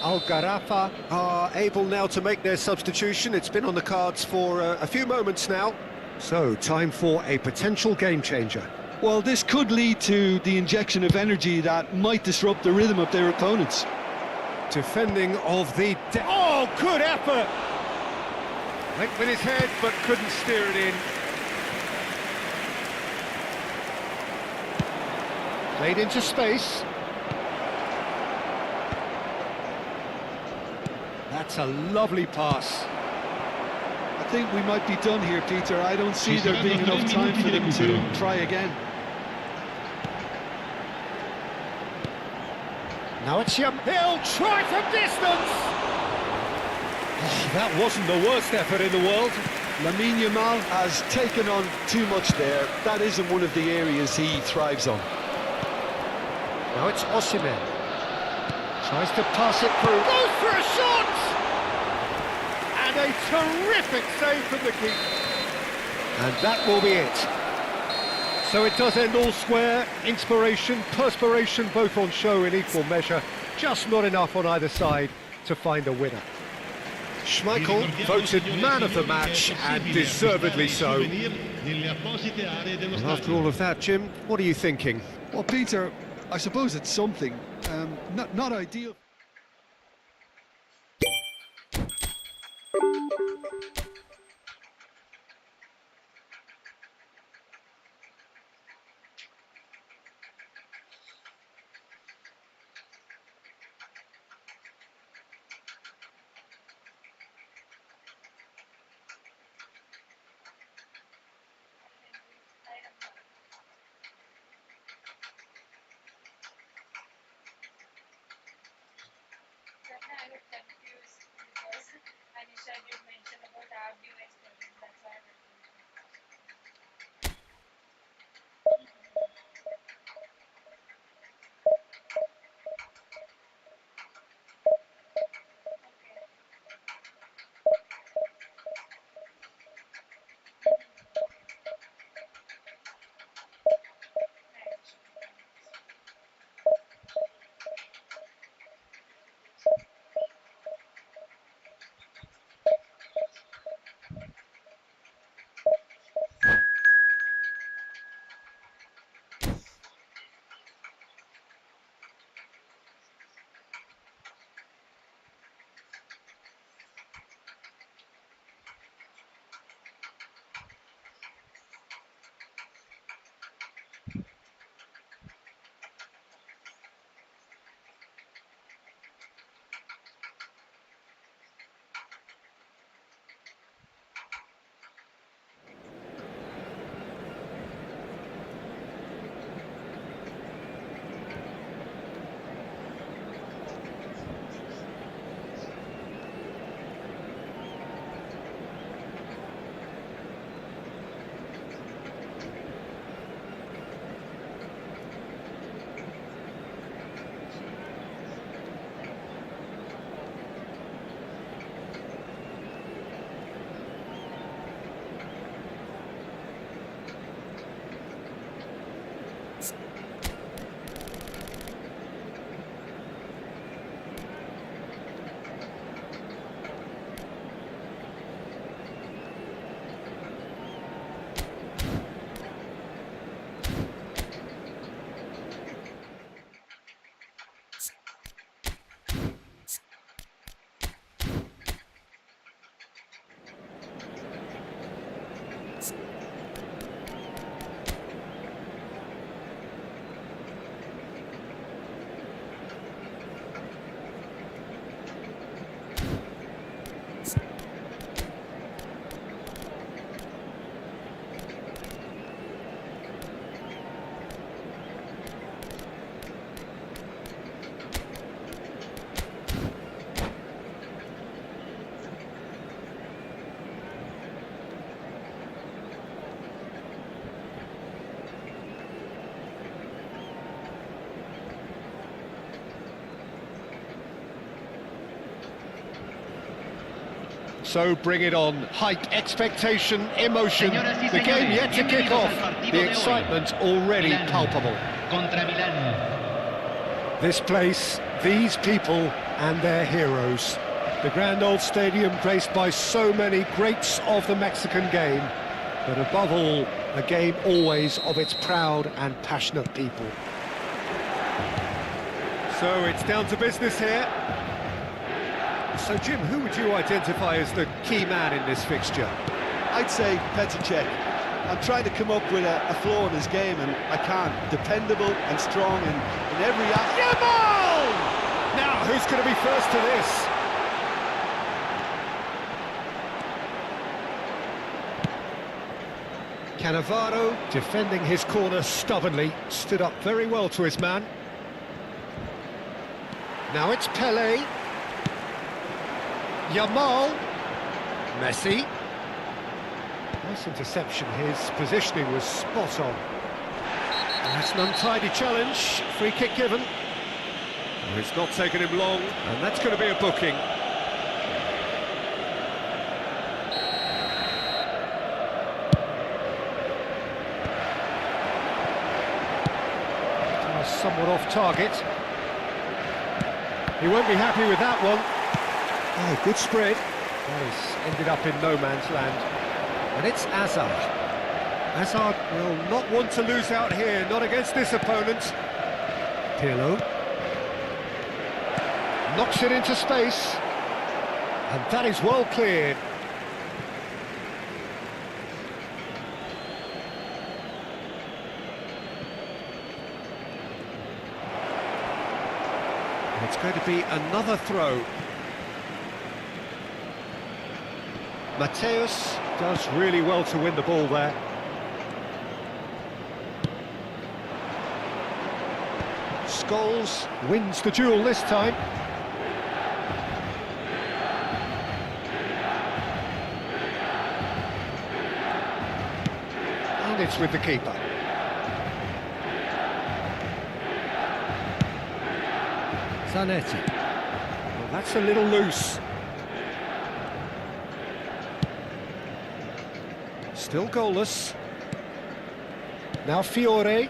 Al-Gharafa are able now to make their substitution. It's been on the cards for a few moments now. So, time for a potential game changer. Well, this could lead to the injection of energy that might disrupt the rhythm of their opponents. Defending of the... Oh, good effort! Went with his head, but couldn't steer it in. Played into space. That's a lovely pass. I think we might be done here, Peter. I don't see there being enough time for them to try again. Now it's He'll try from distance! Oh, that wasn't the worst effort in the world. Lamine Yamal has taken on too much there. That isn't one of the areas he thrives on. Now it's Osimhen. Tries to pass it through. Goes for a shot! And a terrific save from the keeper. And that will be it. So it does end all square. Inspiration, perspiration, both on show in equal measure. Just not enough on either side to find a winner. Schmeichel voted man of the match, and deservedly so. And after all of that, Jim, what are you thinking? Well, Peter, I suppose it's something. Not ideal. I was confused because Anisha did mention about So bring it on. Hype, expectation, emotion. Señoras y The game señores, yet to kick bienvenidos off. al partido The de hoy. excitement already Milán palpable. Contra Milán. This place, these people, and their heroes. The grand old stadium graced by so many greats of the Mexican game, but above all, a game always of its proud and passionate people. So it's down to business here. So Jim, who would you identify as the key man in this fixture? I'd say Petr Cech. I'm trying to come up with a flaw in his game, and I can't. Dependable and strong in every aspect. Yamal! Now, who's going to be first to this? Cannavaro, defending his corner stubbornly, stood up very well to his man. Now it's Pelé. Yamal. Messi. Nice interception, his positioning was spot on. That's an untidy challenge, free kick given. It's not taken him long, and that's going to be a booking. Somewhat off target. He won't be happy with that one. Oh, good spread. That has ended up in no man's land. And it's Hazard. Hazard will not want to lose out here, not against this opponent. Pirlo. Knocks it into space. And that is well cleared. It's going to be another throw. Mateus does really well to win the ball there. Scholes wins the duel this time. And it's with the keeper. Zanetti. Well, that's a little loose. Still goalless. Now Fiore.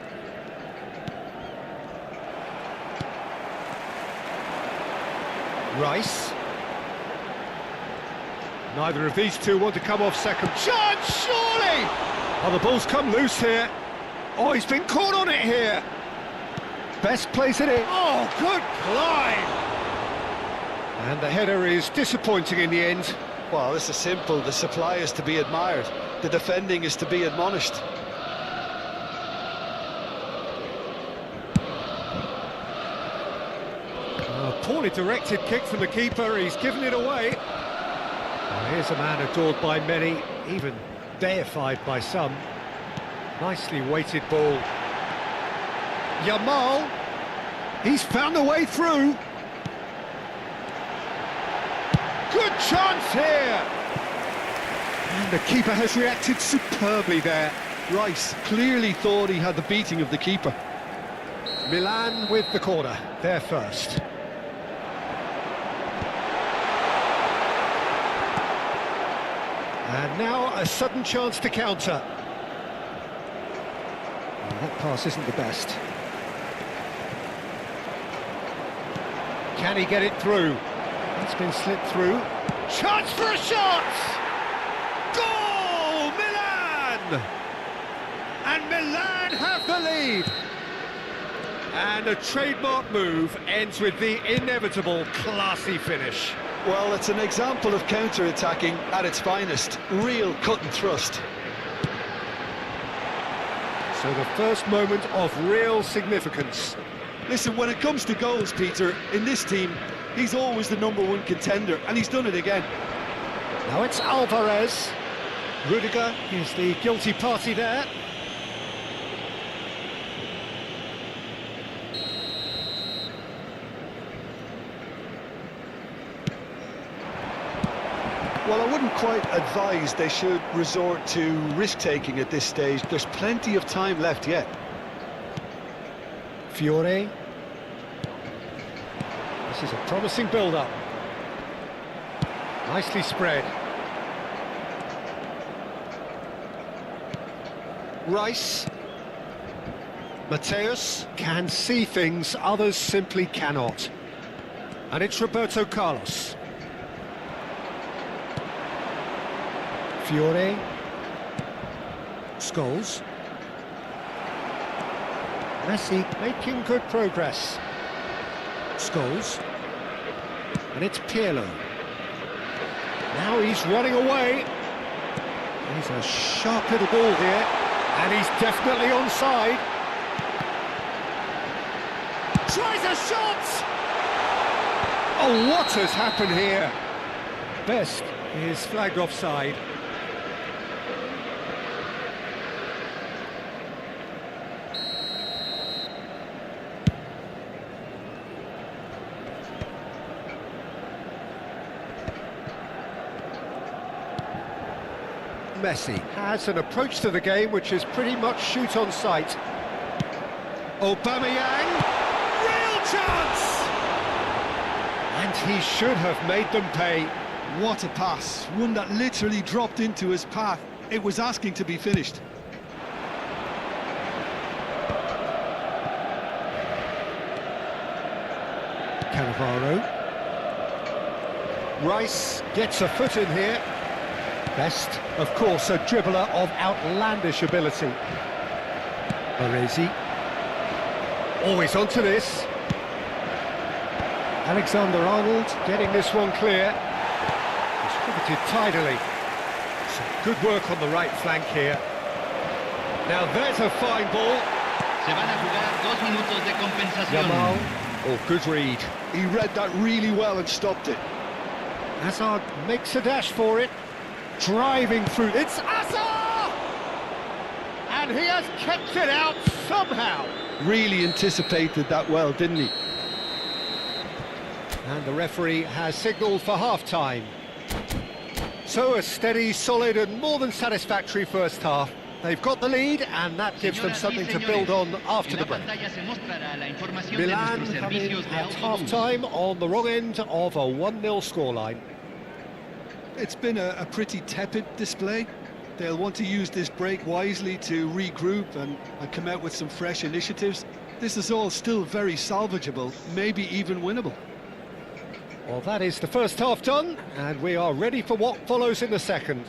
Rice. Neither of these two want to come off second. Chance, surely! Oh, the ball's come loose here. Oh, he's been caught on it here. Best place in it. Oh, good climb! And the header is disappointing in the end. Well, this is simple. The supply is to be admired. The defending is to be admonished. A poorly directed kick from the keeper. He's given it away. Well, here's a man adored by many, even deified by some. Nicely weighted ball. Yamal, he's found a way through. Good chance here. And the keeper has reacted superbly there. Rice clearly thought he had the beating of the keeper. Milan with the corner, they're first. And now a sudden chance to counter. Well, that pass isn't the best. Can he get it through? It's been slipped through. Chance for a shot! Goal! Milan! And Milan have the lead! And a trademark move ends with the inevitable classy finish. Well, it's an example of counter-attacking at its finest. Real cut and thrust. So the first moment of real significance. Listen, when it comes to goals, Peter, in this team, he's always the #1 contender, and he's done it again. Now it's Alvarez. Rudiger is the guilty party there. Well, I wouldn't quite advise they should resort to risk-taking at this stage. There's plenty of time left yet. Fiore. This is a promising build-up. Nicely spread. Rice. Mateus can see things others simply cannot. And it's Roberto Carlos. Fiore. Scholes. Messi making good progress. Scholes. And it's Pirlo. Now he's running away. He's a sharp little ball here. And he's definitely onside. Tries a shot! Oh, what has happened here? Best is flagged offside. Messi has an approach to the game which is pretty much shoot on sight. Aubameyang, real chance! And he should have made them pay. What a pass, one that literally dropped into his path. It was asking to be finished. Cannavaro. Rice gets a foot in here. Best, of course, a dribbler of outlandish ability. Baresi. Always onto this. Alexander-Arnold getting this one clear. Distributed tidily. Some good work on the right flank here. Now there's a fine ball. Se van a jugar 2 minutos de compensación. Yamal. Oh, good read. He read that really well and stopped it. Hazard makes a dash for it. Driving through. It's Hazard! And he has kept it out somehow. Really anticipated that well, didn't he? And the referee has signalled for half-time. So a steady, solid and more than satisfactory first half. They've got the lead and that gives them something to build on after the break. Milan come in at half-time on the wrong end of a 1-0 scoreline. It's been a pretty tepid display. They'll want to use this break wisely to regroup and come out with some fresh initiatives. This is all still very salvageable, maybe even winnable. Well, that is the first half done, and we are ready for what follows in the second.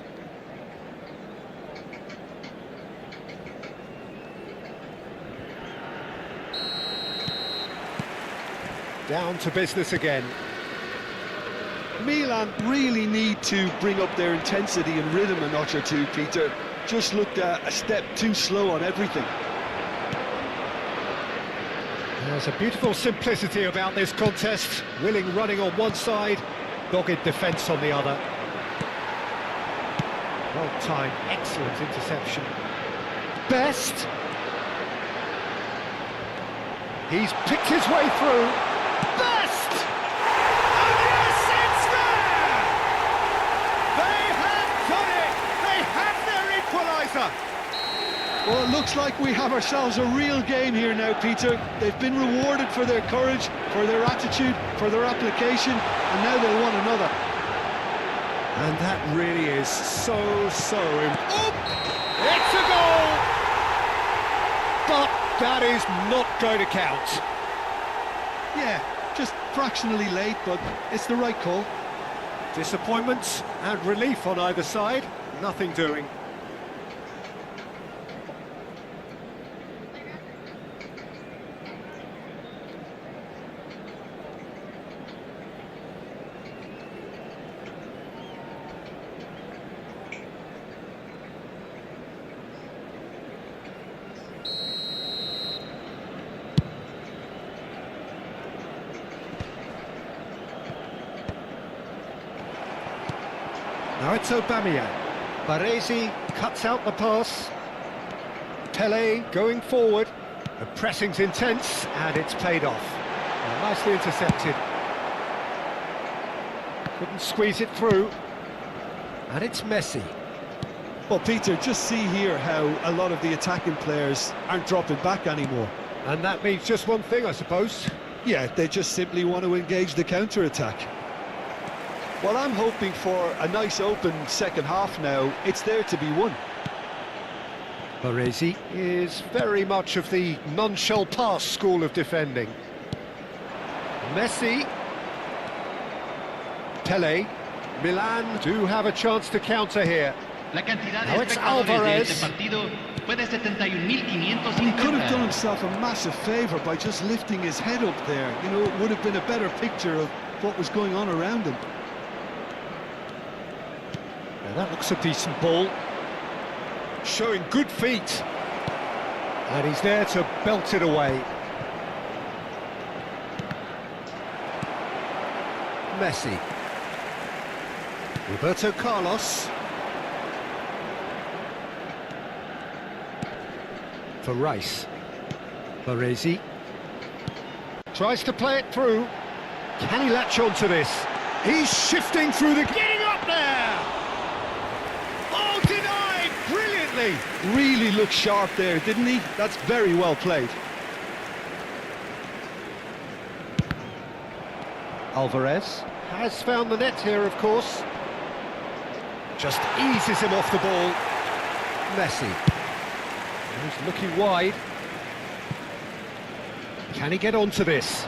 Down to business again. Milan really need to bring up their intensity and rhythm a notch or two, Peter. Just looked a step too slow on everything. There's a beautiful simplicity about this contest. Willing running on one side, dogged defence on the other. Well-timed, excellent interception. Best. He's picked his way through. Best! And yes, it's there! They have done it! They have their equaliser! Well, it looks like we have ourselves a real game here now, Peter. They've been rewarded for their courage, for their attitude, for their application, and now they want another. And that really is so Oh! It's a goal! But that is not going to count. Yeah, just fractionally late, but it's the right call. Disappointment and relief on either side, nothing doing. Now it's Aubameyang. Baresi cuts out the pass. Pele going forward. The pressing's intense and it's paid off. Well, nicely intercepted. Couldn't squeeze it through. And it's Messi. Well, Peter, just see here how a lot of the attacking players aren't dropping back anymore. And that means just one thing, I suppose. Yeah, they just simply want to engage the counter-attack. Well, I'm hoping for a nice open second half now. It's there to be won. Baresi is very much of the non-shall-pass school of defending. Messi. Pele. Milan do have a chance to counter here. La cantidad Now de it's espectadores de Alvarez. este partido fue de 71.550. He could have done himself a massive favour by just lifting his head up there. You know, it would have been a better picture of what was going on around him. Now that looks a decent ball. Showing good feet. And he's there to belt it away. Messi. Roberto Carlos. For Rice. Baresi. Tries to play it through. Can he latch on to this? He's shifting through the... Getting up there! Oh, denied! Brilliantly! Really looked sharp there, didn't he? That's very well played. Alvarez has found the net here, of course. Just eases him off the ball. Messi. He's looking wide. Can he get onto this?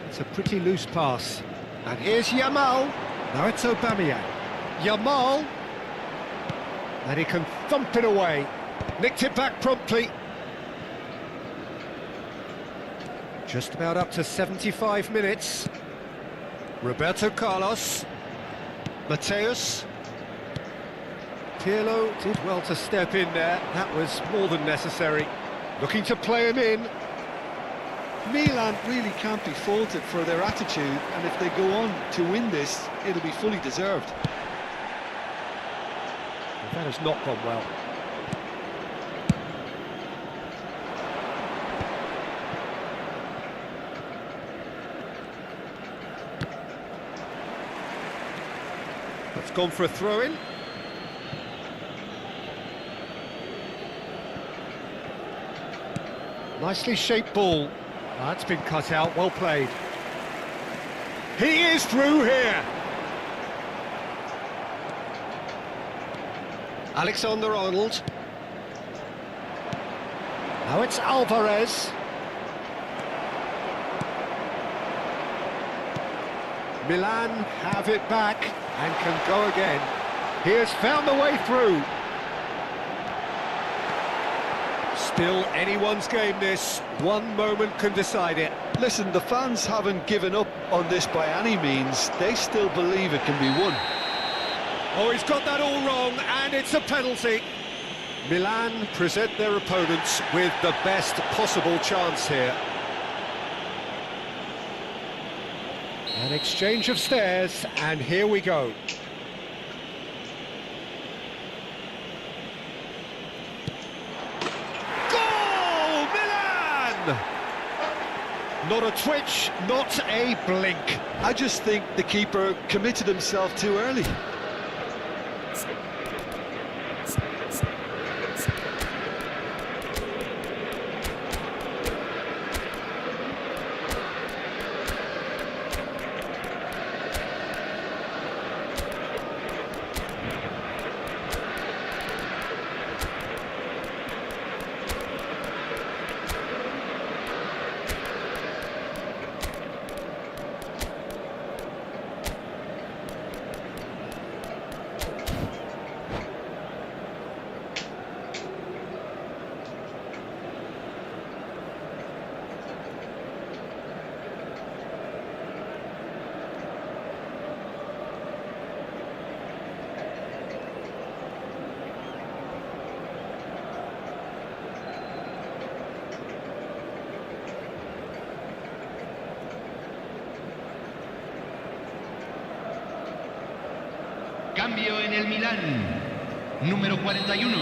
It's a pretty loose pass. And here's Yamal. Now it's Aubameyang. Yamal. And he can thump it away. Nicked it back promptly. Just about up to 75 minutes. Roberto Carlos. Mateus. Pirlo did well to step in there. That was more than necessary. Looking to play him in. Milan really can't be faulted for their attitude, and if they go on to win this, it'll be fully deserved. That has not gone well. It's gone for a throw-in. Nicely shaped ball. That's been cut out, well played. He is through here. Alexander-Arnold. Now it's Alvarez. Milan have it back and can go again. He has found the way through. Still anyone's game this. One moment can decide it. Listen, the fans haven't given up on this by any means. They still believe it can be won. Oh, he's got that all wrong, and it's a penalty. Milan present their opponents with the best possible chance here. An exchange of stares, and here we go. Goal, Milan! Not a twitch, not a blink. I just think the keeper committed himself too early. Cambio en el Milán. Número 41.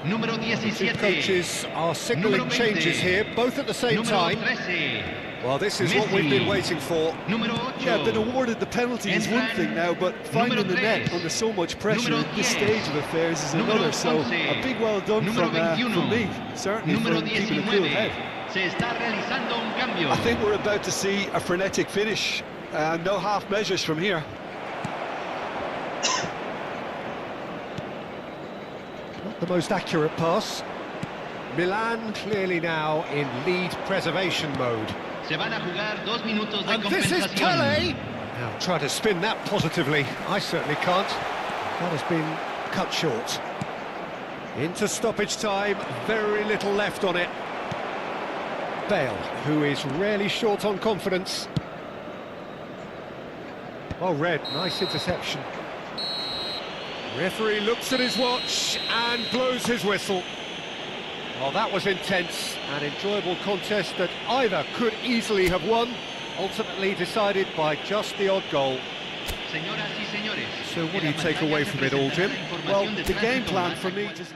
Número Two 17. coaches are signalling Número 20. changes here, both at the same Número time. 13. Well, this is what we've been Messi. waiting for. Número 8. Yeah, been awarded the penalty is one thing now, but finding the net tres. under so much pressure Número at this 10. stage of affairs is Número another. So 11. a big well done Número from 21. me, certainly Número from keeping a cool 19. head. Se está realizando un cambio. I think we're about to see a frenetic finish. No half measures from here. Not the most accurate pass. Milan clearly now in lead preservation mode. Se van a jugar 2 minutos de And this is compensación. Pele! Now try to spin that positively. I certainly can't. That has been cut short. Into stoppage time, very little left on it. Bale, who is rarely short on confidence. Well read, nice interception. Referee looks at his watch and blows his whistle. Well, that was intense, an enjoyable contest that either could easily have won, ultimately decided by just the odd goal. Señoras y señores, So what do en you la take pantalla away se from it all, presentará Jim? la información Well, de the game tránsito plan más for me actual. just...